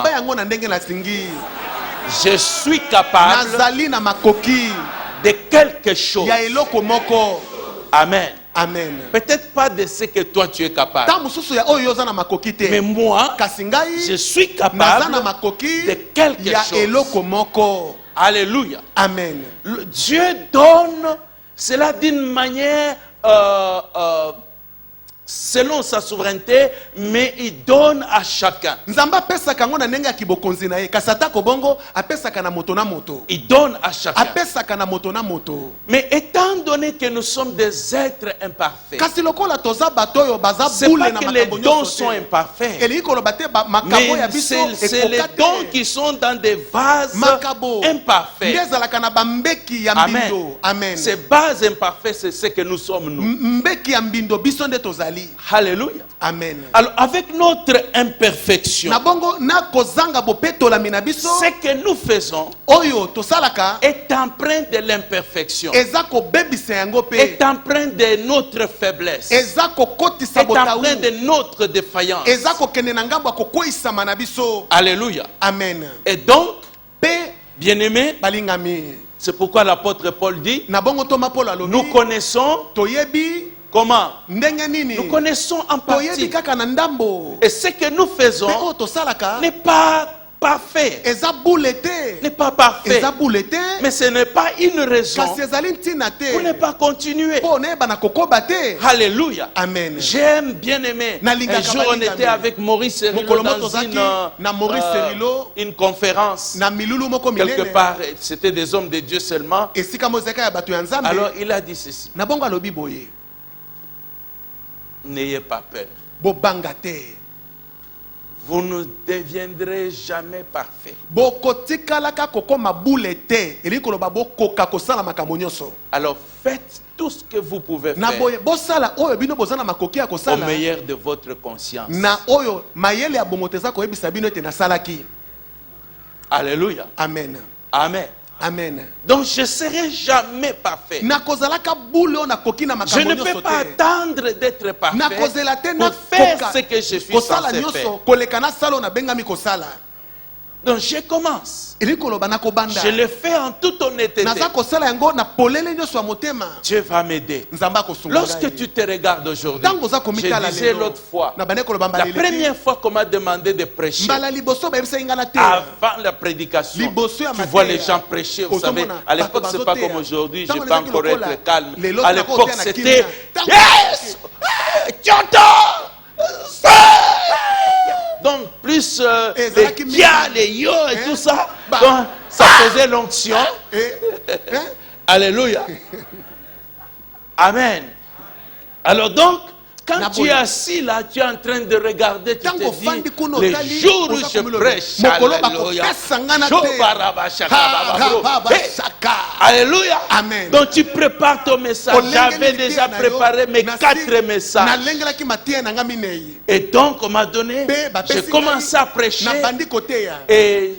[SPEAKER 1] Je suis capable
[SPEAKER 2] nazali na makoki
[SPEAKER 1] de quelque chose.
[SPEAKER 2] ya eloko moko.
[SPEAKER 1] Amen.
[SPEAKER 2] Amen.
[SPEAKER 1] Peut-être pas de ce que toi tu es capable.
[SPEAKER 2] Ta mususu ya oyo yoza na makoki te.
[SPEAKER 1] Mais moi,
[SPEAKER 2] Kasi ngai
[SPEAKER 1] je suis
[SPEAKER 2] naza
[SPEAKER 1] capable
[SPEAKER 2] na makoki
[SPEAKER 1] de quelque
[SPEAKER 2] ya
[SPEAKER 1] chose.
[SPEAKER 2] eloko moko.
[SPEAKER 1] Alléluia.
[SPEAKER 2] Amen.
[SPEAKER 1] Dieu donne cela d'une manière selon sa souveraineté, mais il donne à chacun.
[SPEAKER 2] Nzamba pesaka ngo na ndenge ya kibokonzi na ye. Kasi atako bongo apesaka na moto na moto.
[SPEAKER 1] Il donne à chacun.
[SPEAKER 2] Apesaka na moto na moto.
[SPEAKER 1] Mais étant donné que nous sommes des êtres imparfaits,
[SPEAKER 2] Kasi lokola toza bato yo baza
[SPEAKER 1] c'est
[SPEAKER 2] boule
[SPEAKER 1] pas
[SPEAKER 2] na
[SPEAKER 1] que les
[SPEAKER 2] makambo
[SPEAKER 1] dons
[SPEAKER 2] nyonso
[SPEAKER 1] sont
[SPEAKER 2] te.
[SPEAKER 1] imparfaits,
[SPEAKER 2] Elingi koloba te makambo ya
[SPEAKER 1] mais
[SPEAKER 2] biso
[SPEAKER 1] c'est les
[SPEAKER 2] ekoka
[SPEAKER 1] dons
[SPEAKER 2] te.
[SPEAKER 1] qui sont dans des vases
[SPEAKER 2] Makabo nde
[SPEAKER 1] imparfaits.
[SPEAKER 2] ezalaka na bambeki ya
[SPEAKER 1] Amen.
[SPEAKER 2] mbindo. Amen.
[SPEAKER 1] Ces bases imparfaits, c'est ce que nous sommes nous.
[SPEAKER 2] Mbeki ya mbindo biso nde tozali.
[SPEAKER 1] Alléluia.
[SPEAKER 2] Amen.
[SPEAKER 1] Alors, avec notre imperfection,
[SPEAKER 2] Na bongo na kozanga bopetola na biso
[SPEAKER 1] ce que nous faisons
[SPEAKER 2] oyo tosalaka
[SPEAKER 1] est empreint de l'imperfection,
[SPEAKER 2] eza kobebisa yango pe,
[SPEAKER 1] est empreint de notre faiblesse, est
[SPEAKER 2] eza kokotisa botawu,
[SPEAKER 1] empreint de notre défaillance.
[SPEAKER 2] eza kokende na ngambo ya kokweyisama na biso.
[SPEAKER 1] Alléluia.
[SPEAKER 2] Amen.
[SPEAKER 1] Et donc,
[SPEAKER 2] Pe
[SPEAKER 1] bien-aimés,
[SPEAKER 2] balingami,
[SPEAKER 1] c'est pourquoi l'apôtre Paul dit,
[SPEAKER 2] na bongo toma Paul alobi
[SPEAKER 1] nous connaissons
[SPEAKER 2] toyebi
[SPEAKER 1] comment?
[SPEAKER 2] ndenge nini,
[SPEAKER 1] Nous connaissons en
[SPEAKER 2] toyebi
[SPEAKER 1] partie.
[SPEAKER 2] kaka na ndambo.
[SPEAKER 1] Et ce que nous
[SPEAKER 2] Pe
[SPEAKER 1] faisons
[SPEAKER 2] oyo tosalaka
[SPEAKER 1] n'est pas parfait.
[SPEAKER 2] eza boule te,
[SPEAKER 1] N'est pas parfait.
[SPEAKER 2] eza boule te,
[SPEAKER 1] Mais ce n'est pas une raison
[SPEAKER 2] kasi ezali ntina
[SPEAKER 1] pour ne
[SPEAKER 2] te
[SPEAKER 1] pas continuer.
[SPEAKER 2] mpo nayeba na kokoba te.
[SPEAKER 1] Alléluia.
[SPEAKER 2] Amen.
[SPEAKER 1] J'aime bien aimé.
[SPEAKER 2] Nalingaka
[SPEAKER 1] Un jour on
[SPEAKER 2] balingami.
[SPEAKER 1] était avec Maurice Serilo
[SPEAKER 2] Mokolo
[SPEAKER 1] dans
[SPEAKER 2] tozaki na Maurice Serilo
[SPEAKER 1] une conférence.
[SPEAKER 2] na milulu moko
[SPEAKER 1] Quelque
[SPEAKER 2] minene
[SPEAKER 1] part, c'était des hommes de Dieu seulement.
[SPEAKER 2] esika mozeka ya bato ya nzambe.
[SPEAKER 1] Alors il a dit ceci.
[SPEAKER 2] Na bongo alobi boye
[SPEAKER 1] N'ayez pas peur.
[SPEAKER 2] bobanga te,
[SPEAKER 1] Vous ne deviendrez jamais parfait.
[SPEAKER 2] bokotikalaka kokoma boule te, elingi koloba bokoka kosala makambo nyonso.
[SPEAKER 1] Alors faites tout ce que vous pouvez
[SPEAKER 2] Na
[SPEAKER 1] faire
[SPEAKER 2] boye bosala oyo bino bozana makoki ya
[SPEAKER 1] au
[SPEAKER 2] kosala
[SPEAKER 1] meilleur de votre conscience.
[SPEAKER 2] na oyo mayele ya bomoto eza koyebisa bino ete nasalaki.
[SPEAKER 1] Alléluia.
[SPEAKER 2] Amen.
[SPEAKER 1] Amen.
[SPEAKER 2] Amen.
[SPEAKER 1] Donc je ne serai jamais parfait.
[SPEAKER 2] nakozalaka boule oyo nakoki na
[SPEAKER 1] Je
[SPEAKER 2] makambo
[SPEAKER 1] ne
[SPEAKER 2] nyonso
[SPEAKER 1] peux pas
[SPEAKER 2] te,
[SPEAKER 1] attendre d'être parfait
[SPEAKER 2] nakozela te
[SPEAKER 1] pour faire
[SPEAKER 2] nakoka
[SPEAKER 1] ce que je suis
[SPEAKER 2] kosala
[SPEAKER 1] censé
[SPEAKER 2] nyonso
[SPEAKER 1] faire.
[SPEAKER 2] koleka nasala oyo nabengami kosala.
[SPEAKER 1] Donc je commence.
[SPEAKER 2] elingi koloba nakobanda
[SPEAKER 1] Je le fais en toute honnêteté.
[SPEAKER 2] naza kosala yango na polele nyonso ya motema.
[SPEAKER 1] Dieu va m'aider.
[SPEAKER 2] Nzambe akosunga
[SPEAKER 1] Lorsque
[SPEAKER 2] ye.
[SPEAKER 1] tu te regardes aujourd'hui,
[SPEAKER 2] Ntango oza
[SPEAKER 1] je
[SPEAKER 2] komitala
[SPEAKER 1] disais
[SPEAKER 2] lelo,
[SPEAKER 1] l'autre fois,
[SPEAKER 2] na bande koloba
[SPEAKER 1] la
[SPEAKER 2] mbala eleki,
[SPEAKER 1] première fois qu'on m'a demandé de prêcher,
[SPEAKER 2] mbala liboso bayebisa inga na te
[SPEAKER 1] avant la prédication,
[SPEAKER 2] Liboso ya
[SPEAKER 1] tu
[SPEAKER 2] mateya.
[SPEAKER 1] vois les gens prêcher. Vous
[SPEAKER 2] Kozomona,
[SPEAKER 1] savez, à l'époque,
[SPEAKER 2] bato
[SPEAKER 1] c'est pas
[SPEAKER 2] bazoteya.
[SPEAKER 1] comme aujourd'hui, je
[SPEAKER 2] Ntango
[SPEAKER 1] peux
[SPEAKER 2] nazalaki
[SPEAKER 1] encore
[SPEAKER 2] lokola,
[SPEAKER 1] être calme.
[SPEAKER 2] lelo
[SPEAKER 1] À
[SPEAKER 2] nakoko
[SPEAKER 1] l'époque,
[SPEAKER 2] teya na
[SPEAKER 1] c'était
[SPEAKER 2] kimia. Ntango
[SPEAKER 1] yes! Tu entends? Donc, plus
[SPEAKER 2] Et
[SPEAKER 1] les
[SPEAKER 2] Zalaki
[SPEAKER 1] kia, les yo et
[SPEAKER 2] Hein?
[SPEAKER 1] tout ça,
[SPEAKER 2] Bah.
[SPEAKER 1] donc, ça faisait l'onction.
[SPEAKER 2] Hein?
[SPEAKER 1] Alléluia. Amen. Alors donc, quand
[SPEAKER 2] Na
[SPEAKER 1] tu es
[SPEAKER 2] boye.
[SPEAKER 1] assis là, tu es en train de regarder, tu
[SPEAKER 2] Tango
[SPEAKER 1] te
[SPEAKER 2] fandi
[SPEAKER 1] dis,
[SPEAKER 2] kuno
[SPEAKER 1] le
[SPEAKER 2] tali,
[SPEAKER 1] jour où
[SPEAKER 2] oza
[SPEAKER 1] je
[SPEAKER 2] komiloba.
[SPEAKER 1] prêche,
[SPEAKER 2] Mokolo
[SPEAKER 1] alléluia.
[SPEAKER 2] bakopesa nga na te.
[SPEAKER 1] Shobarabashaka,
[SPEAKER 2] Ha,
[SPEAKER 1] bababro.
[SPEAKER 2] ha, ba,
[SPEAKER 1] Hey,
[SPEAKER 2] shaka.
[SPEAKER 1] alléluia.
[SPEAKER 2] Amen.
[SPEAKER 1] Donc tu prépares ton message.
[SPEAKER 2] Olenge
[SPEAKER 1] J'avais
[SPEAKER 2] militaire
[SPEAKER 1] déjà
[SPEAKER 2] na yo,
[SPEAKER 1] préparé mes
[SPEAKER 2] na
[SPEAKER 1] 4
[SPEAKER 2] si-
[SPEAKER 1] messages.
[SPEAKER 2] nalengelaki mateya na nga minei.
[SPEAKER 1] Et donc, on m'a donné,
[SPEAKER 2] Pe, bapesi
[SPEAKER 1] j'ai commencé à
[SPEAKER 2] ngai,
[SPEAKER 1] prêcher.
[SPEAKER 2] na bandi koteya.
[SPEAKER 1] Et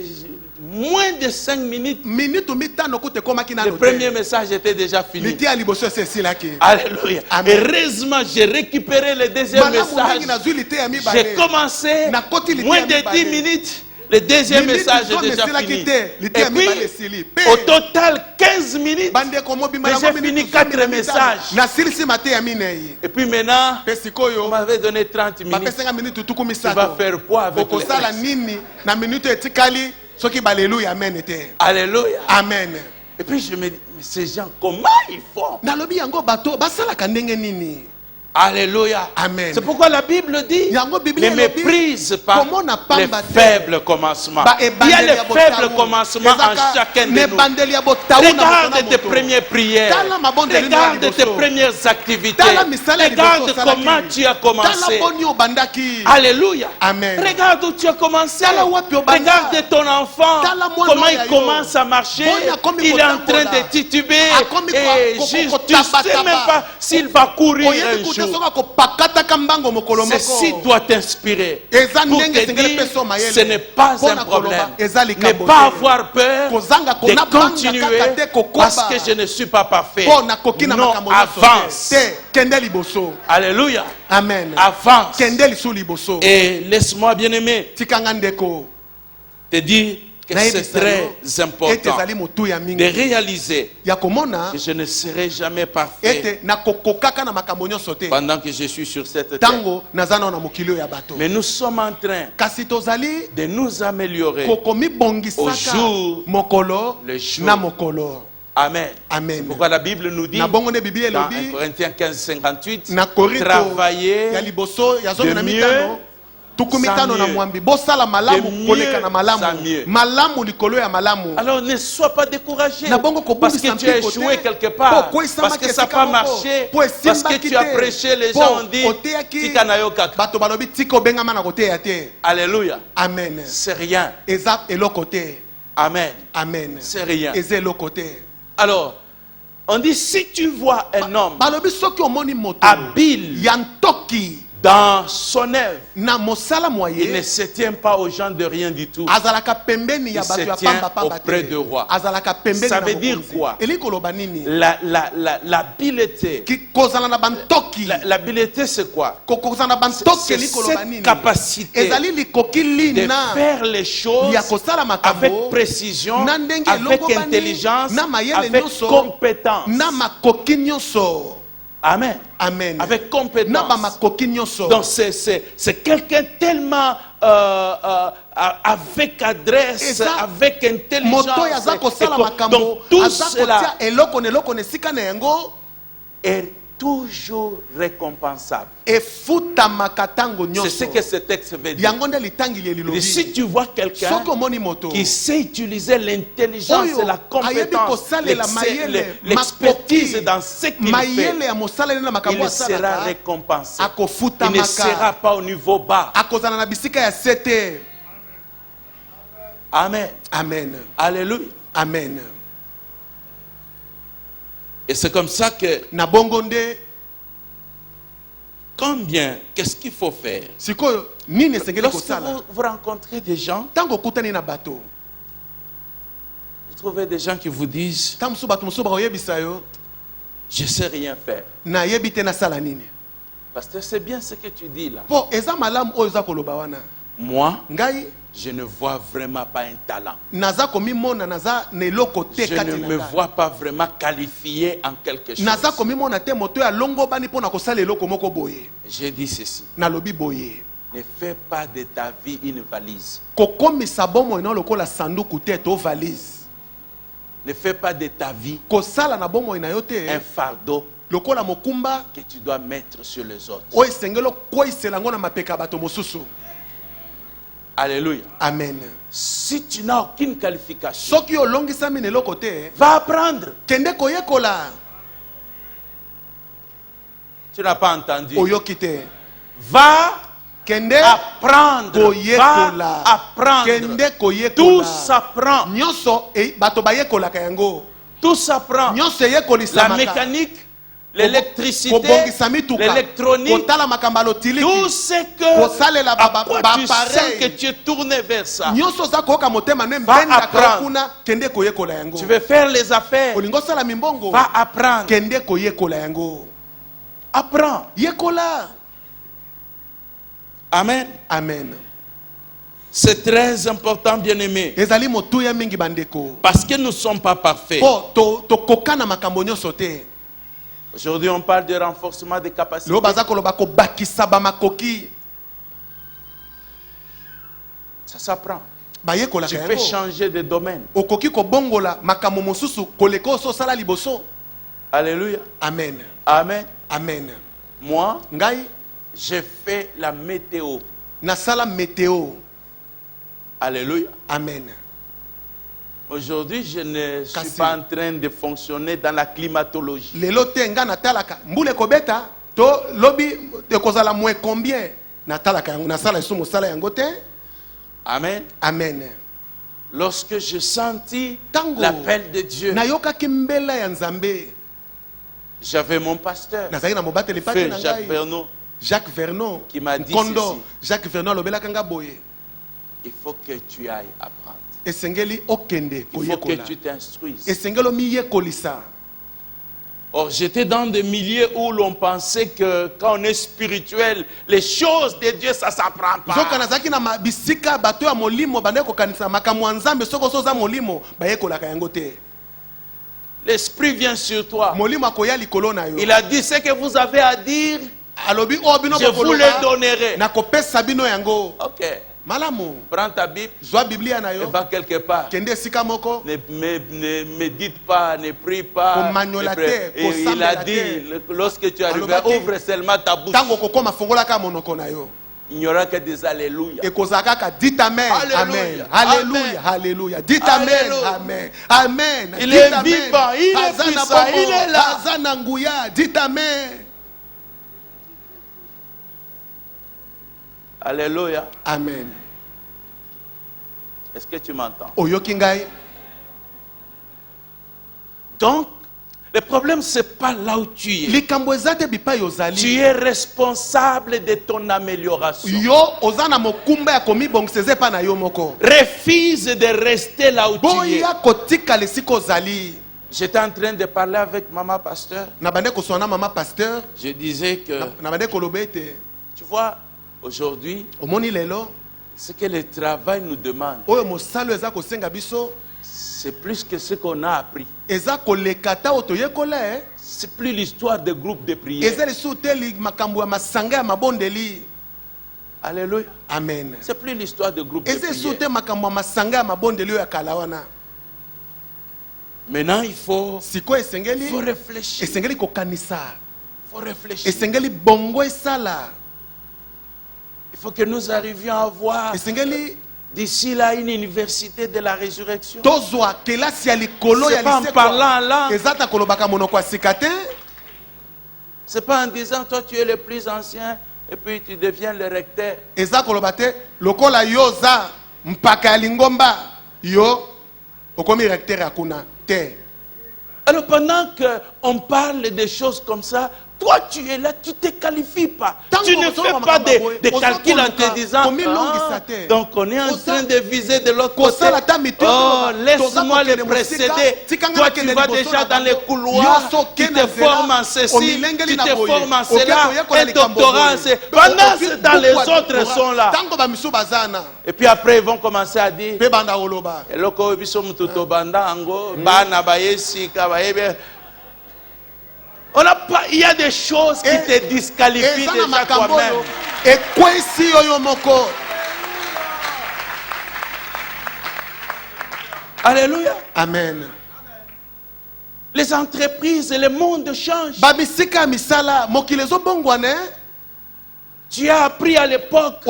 [SPEAKER 1] moins de 5 minutes,
[SPEAKER 2] Minute mitano kuta ekomaki
[SPEAKER 1] le
[SPEAKER 2] nano
[SPEAKER 1] premier
[SPEAKER 2] te.
[SPEAKER 1] message était déjà fini.
[SPEAKER 2] Litiya liboso esi esilaki.
[SPEAKER 1] Alléluia.
[SPEAKER 2] Amen.
[SPEAKER 1] Heureusement, j'ai récupéré le deuxième
[SPEAKER 2] Malamu ndenge
[SPEAKER 1] message.
[SPEAKER 2] nazwi liteya
[SPEAKER 1] J'ai
[SPEAKER 2] mibale.
[SPEAKER 1] commencé
[SPEAKER 2] Na koti liteya
[SPEAKER 1] moins de
[SPEAKER 2] mibale.
[SPEAKER 1] 10 minutes. Le deuxième
[SPEAKER 2] Minute
[SPEAKER 1] message est
[SPEAKER 2] zomi
[SPEAKER 1] déjà
[SPEAKER 2] esilaki
[SPEAKER 1] fini.
[SPEAKER 2] te,
[SPEAKER 1] Et
[SPEAKER 2] liteya mibale
[SPEAKER 1] puis,
[SPEAKER 2] esili. Pe,
[SPEAKER 1] au total, 15 minutes.
[SPEAKER 2] bandeko mobimba
[SPEAKER 1] Mais
[SPEAKER 2] yango
[SPEAKER 1] j'ai
[SPEAKER 2] minute
[SPEAKER 1] fini
[SPEAKER 2] zomi
[SPEAKER 1] 4
[SPEAKER 2] na mitano.
[SPEAKER 1] messages.
[SPEAKER 2] nasilisi mateya minei.
[SPEAKER 1] Et puis maintenant,
[SPEAKER 2] Pe
[SPEAKER 1] on
[SPEAKER 2] sikoyo
[SPEAKER 1] m'avait donné 30 minutes.
[SPEAKER 2] bapesenga minute tuku
[SPEAKER 1] Tu vas
[SPEAKER 2] misato.
[SPEAKER 1] faire quoi avec le
[SPEAKER 2] okosala
[SPEAKER 1] reste?
[SPEAKER 2] nini na minute etikali soki baleluya amen te.
[SPEAKER 1] Alléluia.
[SPEAKER 2] Amen.
[SPEAKER 1] Et puis je me dis, mais ces gens, comment ils font?
[SPEAKER 2] nalobi yango bato basalaka ndenge nini.
[SPEAKER 1] Alléluia.
[SPEAKER 2] Amen.
[SPEAKER 1] C'est pourquoi la Bible dit,
[SPEAKER 2] Yango Bible
[SPEAKER 1] ne
[SPEAKER 2] elobi,
[SPEAKER 1] méprise pas
[SPEAKER 2] komona
[SPEAKER 1] les
[SPEAKER 2] pamba te.
[SPEAKER 1] faibles commencements.
[SPEAKER 2] Ba
[SPEAKER 1] Il y a
[SPEAKER 2] ebandeli
[SPEAKER 1] les
[SPEAKER 2] ya
[SPEAKER 1] faibles
[SPEAKER 2] botawu.
[SPEAKER 1] commencements en
[SPEAKER 2] Ezaka
[SPEAKER 1] chacun de
[SPEAKER 2] ne
[SPEAKER 1] nous.
[SPEAKER 2] bandeli ya botawu na moto
[SPEAKER 1] Regarde
[SPEAKER 2] na
[SPEAKER 1] tes
[SPEAKER 2] moto.
[SPEAKER 1] premières prières.
[SPEAKER 2] Tala mabondeli na
[SPEAKER 1] Regarde
[SPEAKER 2] liboso.
[SPEAKER 1] tes premières activités.
[SPEAKER 2] Tala misala ya liboso
[SPEAKER 1] Regarde
[SPEAKER 2] osalaki.
[SPEAKER 1] comment tu as
[SPEAKER 2] Tala
[SPEAKER 1] commencé.
[SPEAKER 2] boni obandaki.
[SPEAKER 1] Alléluia.
[SPEAKER 2] Amen.
[SPEAKER 1] Regarde où tu as commencé.
[SPEAKER 2] Tala wapi obanda.
[SPEAKER 1] Regarde ton enfant.
[SPEAKER 2] Tala mwana
[SPEAKER 1] Comment
[SPEAKER 2] oyo
[SPEAKER 1] il
[SPEAKER 2] yo.
[SPEAKER 1] commence à marcher.
[SPEAKER 2] Boni akomi
[SPEAKER 1] Il est en
[SPEAKER 2] kotambola.
[SPEAKER 1] train de tituber.
[SPEAKER 2] Akomi
[SPEAKER 1] Et
[SPEAKER 2] ko-
[SPEAKER 1] juste,
[SPEAKER 2] ko-
[SPEAKER 1] tu ne sais
[SPEAKER 2] taba-taba.
[SPEAKER 1] même pas s'il va courir
[SPEAKER 2] oyebi
[SPEAKER 1] un
[SPEAKER 2] kuta
[SPEAKER 1] jour.
[SPEAKER 2] soki akopakataka mbango mokolo
[SPEAKER 1] Ceci
[SPEAKER 2] moko.
[SPEAKER 1] doit t'inspirer
[SPEAKER 2] Eza
[SPEAKER 1] pour
[SPEAKER 2] ndenge
[SPEAKER 1] te
[SPEAKER 2] esengeli
[SPEAKER 1] dire
[SPEAKER 2] peso mayele.
[SPEAKER 1] ce n'est pas
[SPEAKER 2] Mpona
[SPEAKER 1] un problème.
[SPEAKER 2] koloba, eza
[SPEAKER 1] Ne
[SPEAKER 2] likambo
[SPEAKER 1] pas
[SPEAKER 2] te.
[SPEAKER 1] avoir peur
[SPEAKER 2] Kozanga
[SPEAKER 1] de
[SPEAKER 2] kona banga
[SPEAKER 1] continuer
[SPEAKER 2] kaka te kokoba.
[SPEAKER 1] parce que je ne suis pas parfait.
[SPEAKER 2] mpo nakoki na
[SPEAKER 1] Non,
[SPEAKER 2] makambo nyonso
[SPEAKER 1] avance.
[SPEAKER 2] te kende liboso.
[SPEAKER 1] Alléluia.
[SPEAKER 2] Amen.
[SPEAKER 1] Avance.
[SPEAKER 2] Kende lisu liboso.
[SPEAKER 1] Et laisse-moi bien aimer
[SPEAKER 2] tikanga ndeko
[SPEAKER 1] te dire que c'est très important de réaliser que je ne serai jamais parfait pendant que je suis sur cette terre. Mais nous sommes en train de nous améliorer au jour le jour. Amen. C'est pourquoi la Bible nous dit dans 1 Corinthiens 15:58, travailler de mieux. Alors ne sois pas découragé parce que tu as échoué quelque part, parce que ça n'a pas marché, parce que tu as prêché, les gens ont dit alléluia.
[SPEAKER 2] Amen.
[SPEAKER 1] C'est rien. Amen.
[SPEAKER 2] Amen.
[SPEAKER 1] C'est rien.
[SPEAKER 2] Alors,
[SPEAKER 1] on dit si tu vois un homme habile dans son œuvre, il ne se tient pas aux gens de rien du tout. Il se tient auprès du roi. Ça veut dire quoi? L'habileté. L'habileté, c'est quoi? C'est cette capacité de faire les choses avec précision, avec intelligence, avec compétence. Amen.
[SPEAKER 2] Amen.
[SPEAKER 1] Avec compétence. Donc c'est quelqu'un tellement avec adresse, avec intelligence. Donc tout cela est toujours récompensable. C'est ce que ce texte veut dire. Et si tu vois quelqu'un qui sait utiliser l'intelligence et la compétence, l'expertise dans ce qu'il fait, il sera récompensé. Il ne sera pas au niveau bas. Amen.
[SPEAKER 2] Amen.
[SPEAKER 1] Alléluia.
[SPEAKER 2] Amen.
[SPEAKER 1] Et c'est comme ça que combien, qu'est-ce qu'il faut faire? Lorsque vous rencontrez des gens, vous trouvez des gens qui vous disent je ne sais rien faire. Parce que c'est bien ce que tu dis là. Moi, je ne vois vraiment pas un talent. Je ne me vois pas vraiment qualifié en quelque chose. J'ai dit ceci. Ne fais pas de ta vie une valise. Ne fais pas de ta vie un fardeau que tu dois mettre sur les autres. Alléluia.
[SPEAKER 2] Amen.
[SPEAKER 1] Si tu n'as aucune qualification, va apprendre. Tu n'as pas entendu. Va apprendre. Va apprendre. Tout s'apprend. Tout s'apprend. La mécanique, l'électricité, l'électronique, tout ce que à quoi tu sens que tu es tourné vers ça. Va apprendre. Tu veux faire les affaires. Va apprendre. Apprends. Amen.
[SPEAKER 2] Amen.
[SPEAKER 1] C'est très important, bien-aimé. Parce que nous ne sommes pas parfaits. Aujourd'hui, on parle de renforcement des capacités. Ça s'apprend. Tu peux changer de domaine. Alléluia.
[SPEAKER 2] Amen.
[SPEAKER 1] Amen.
[SPEAKER 2] Amen.
[SPEAKER 1] Moi, j'ai fait la météo. Alléluia.
[SPEAKER 2] Amen.
[SPEAKER 1] Aujourd'hui, je ne suis pas en train de fonctionner dans la climatologie. Amen.
[SPEAKER 2] Amen.
[SPEAKER 1] Lorsque j'ai senti l'appel de Dieu, j'avais mon pasteur, Feu Jacques Vernon, qui m'a dit ceci. Il faut que tu ailles apprendre. Il faut que tu t'instruises. Or, j'étais dans des milieux où l'on pensait que quand on est spirituel, les choses de Dieu, ça ne s'apprend pas.
[SPEAKER 2] Zoka nazaki na bisika bato ya molimo bande ko kanisa makamwa nzambe soko soza molimo bayekolaka yango te.
[SPEAKER 1] L'esprit vient sur toi.
[SPEAKER 2] Molimo akoya likolo na yo.
[SPEAKER 1] Il a dit ce que vous avez à dire,
[SPEAKER 2] Alobi obino
[SPEAKER 1] je vous le donnerai.
[SPEAKER 2] na kopesa bino yango.
[SPEAKER 1] Ok.
[SPEAKER 2] Malamu.
[SPEAKER 1] Prends ta Bible
[SPEAKER 2] Zwa Biblia na
[SPEAKER 1] et
[SPEAKER 2] yo.
[SPEAKER 1] va quelque part.
[SPEAKER 2] Kende sika moko.
[SPEAKER 1] Ne médite pas, ne prie pas. Et il a dit, lorsque tu arrives, ouvre seulement ta bouche.
[SPEAKER 2] Tango kokoma fongola ka monoko na yo.
[SPEAKER 1] Il n'y aura que des alléluia.
[SPEAKER 2] Et kozaka dit amen. Amen. Alléluia. Alléluia. Dites amen. Amen. Amen.
[SPEAKER 1] Il est vivant, il est puissant, il est là.
[SPEAKER 2] Azananguya. Dites amen.
[SPEAKER 1] Alléluia.
[SPEAKER 2] Amen.
[SPEAKER 1] Est-ce que tu m'entends?
[SPEAKER 2] Oyokingai.
[SPEAKER 1] Donc, le problème, ce n'est pas là où tu es. Tu es responsable de ton amélioration. Refuse de rester là où tu es. J'étais en train de parler avec maman pasteur. Je disais que, tu vois, aujourd'hui, ce que le travail nous demande, c'est plus que ce qu'on a appris. C'est plus l'histoire de groupe de prière. Alléluia.
[SPEAKER 2] Amen.
[SPEAKER 1] C'est plus l'histoire de groupe de prière. Maintenant, il faut réfléchir. Il faut réfléchir. Il faut que nous arrivions à voir d'ici là une université de la résurrection. C'est pas en parlant en langue. C'est pas en disant toi tu es le plus ancien et puis tu deviens le recteur. Alors pendant qu'on parle de choses comme ça, toi tu es là, tu ne te qualifies pas. Tu ne fais pas de calcul en te disant donc on est en train de viser de l'autre côté. Oh, laisse-moi le précéder. Toi tu vas déjà dans les couloirs, tu te formes en ceci, tu te formes en cela, un doctorat en cela. Pendant ce temps les autres sont là. Et puis après ils vont commencer à dire on n'a pas, il y a des choses qui te disqualifient déjà toi-même. Alléluia.
[SPEAKER 2] Amen.
[SPEAKER 1] Les entreprises et le monde changent. Tu as appris à l'époque.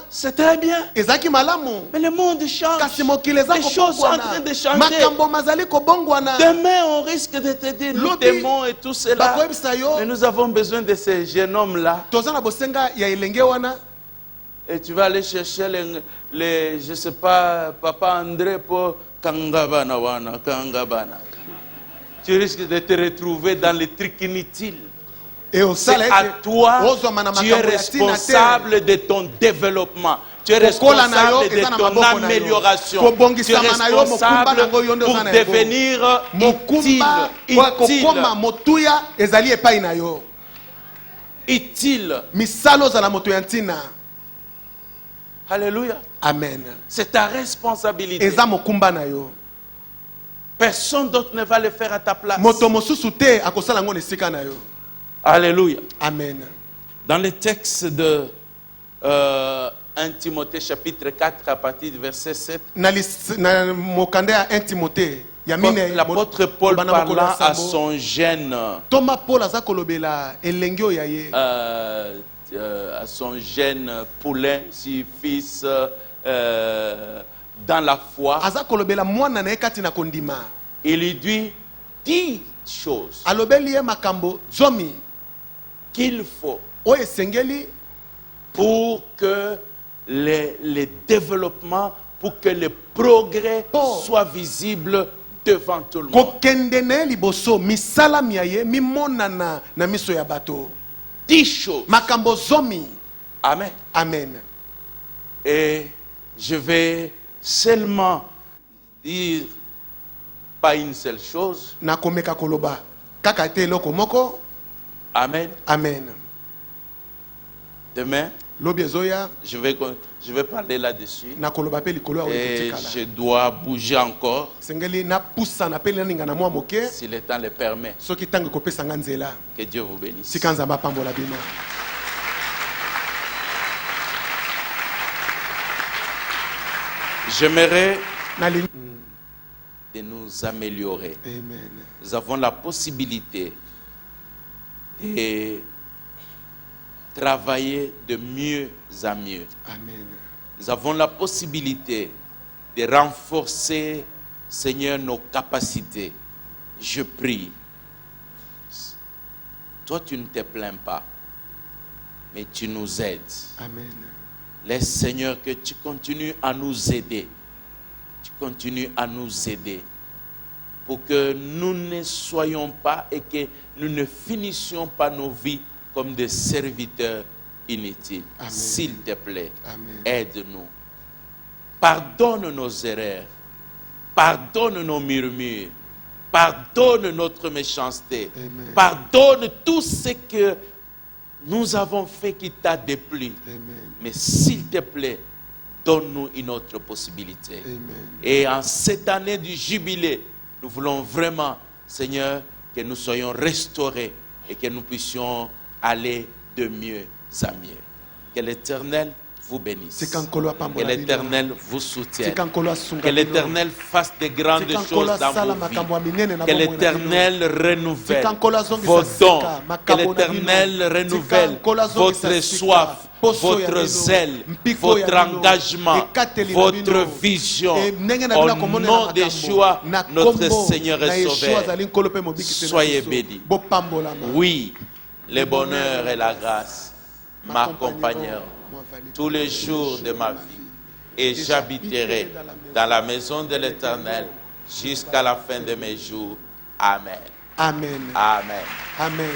[SPEAKER 1] C'est très bien. Mais le monde change. Les choses sont en train de changer. Demain, on risque de te dire, nous t'aimons et tout cela. Mais nous avons besoin de ces jeunes hommes-là. Et tu vas aller chercher les je ne sais pas, Papa André pour Kangabana. Tu risques de te retrouver dans les trucs inutiles. C'est à toi, tu es responsable de ton développement. Tu es responsable de ton amélioration. Tu es responsable pour devenir utile. Alléluia.
[SPEAKER 2] Amen.
[SPEAKER 1] C'est ta responsabilité. Personne d'autre ne va le faire à ta place. Alléluia.
[SPEAKER 2] Amen.
[SPEAKER 1] Dans le texte de 1 Timothée chapitre 4 à partir du verset 7, l'apôtre Paul parlant à son jeune poulain, si fils dans la foi, il lui dit 10 choses qu'il faut pour que le développement, pour que le progrès soit visible devant tout le monde. 10 choses. Amen.
[SPEAKER 2] Amen.
[SPEAKER 1] Et je vais seulement dire pas une seule chose,
[SPEAKER 2] kaka te eloko moko.
[SPEAKER 1] Amen.
[SPEAKER 2] Amen.
[SPEAKER 1] Demain,
[SPEAKER 2] Lobi ezoya
[SPEAKER 1] je vais parler là-dessus.
[SPEAKER 2] nakoloba pe likolo ya
[SPEAKER 1] Et
[SPEAKER 2] okotikala.
[SPEAKER 1] je dois bouger encore,
[SPEAKER 2] Sengeli na pusa na pe ninga na mwa moke.
[SPEAKER 1] si le temps le permet.
[SPEAKER 2] Soki tangi kopesa nga nzela.
[SPEAKER 1] Que Dieu vous bénisse.
[SPEAKER 2] Sika nzamba pambola bino.
[SPEAKER 1] J'aimerais
[SPEAKER 2] Nalingi.
[SPEAKER 1] de nous améliorer.
[SPEAKER 2] Amen.
[SPEAKER 1] Nous avons la possibilité de travailler de mieux en mieux.
[SPEAKER 2] Amen.
[SPEAKER 1] Nous avons la possibilité de renforcer, Seigneur, nos capacités. Je prie. Toi, tu ne te plains pas, mais tu nous aides.
[SPEAKER 2] Amen.
[SPEAKER 1] Laisse, Seigneur, que tu continues à nous aider. Tu continues à nous aider pour que nous ne soyons pas et que nous ne finissions pas nos vies comme des serviteurs inutiles.
[SPEAKER 2] Amen.
[SPEAKER 1] S'il te plaît,
[SPEAKER 2] Amen.
[SPEAKER 1] aide-nous. Pardonne nos erreurs. Pardonne nos murmures. Pardonne notre méchanceté.
[SPEAKER 2] Amen.
[SPEAKER 1] Pardonne tout ce que nous avons fait qui t'a déplu.
[SPEAKER 2] Amen.
[SPEAKER 1] Mais s'il te plaît, donne-nous une autre possibilité.
[SPEAKER 2] Amen.
[SPEAKER 1] Et en cette année du jubilé, nous voulons vraiment, Seigneur, que nous soyons restaurés et que nous puissions aller de mieux en mieux. Que l'Éternel vous bénisse. Que l'Éternel vous soutienne. Que l'Éternel fasse de grandes choses dans vos vies. Que l'Éternel renouvelle vos dons. Que l'Éternel renouvelle votre soif, votre zèle, votre engagement, votre vision. Au nom de Yeshua, notre Seigneur et Sauveur, soyez bénis. Oui, le bonheur et la grâce m'accompagneront tous les jours de ma vie, et j'habiterai dans la maison de l'Éternel jusqu'à la fin de mes jours. Amen.
[SPEAKER 2] Amen.
[SPEAKER 1] Amen.
[SPEAKER 2] Amen.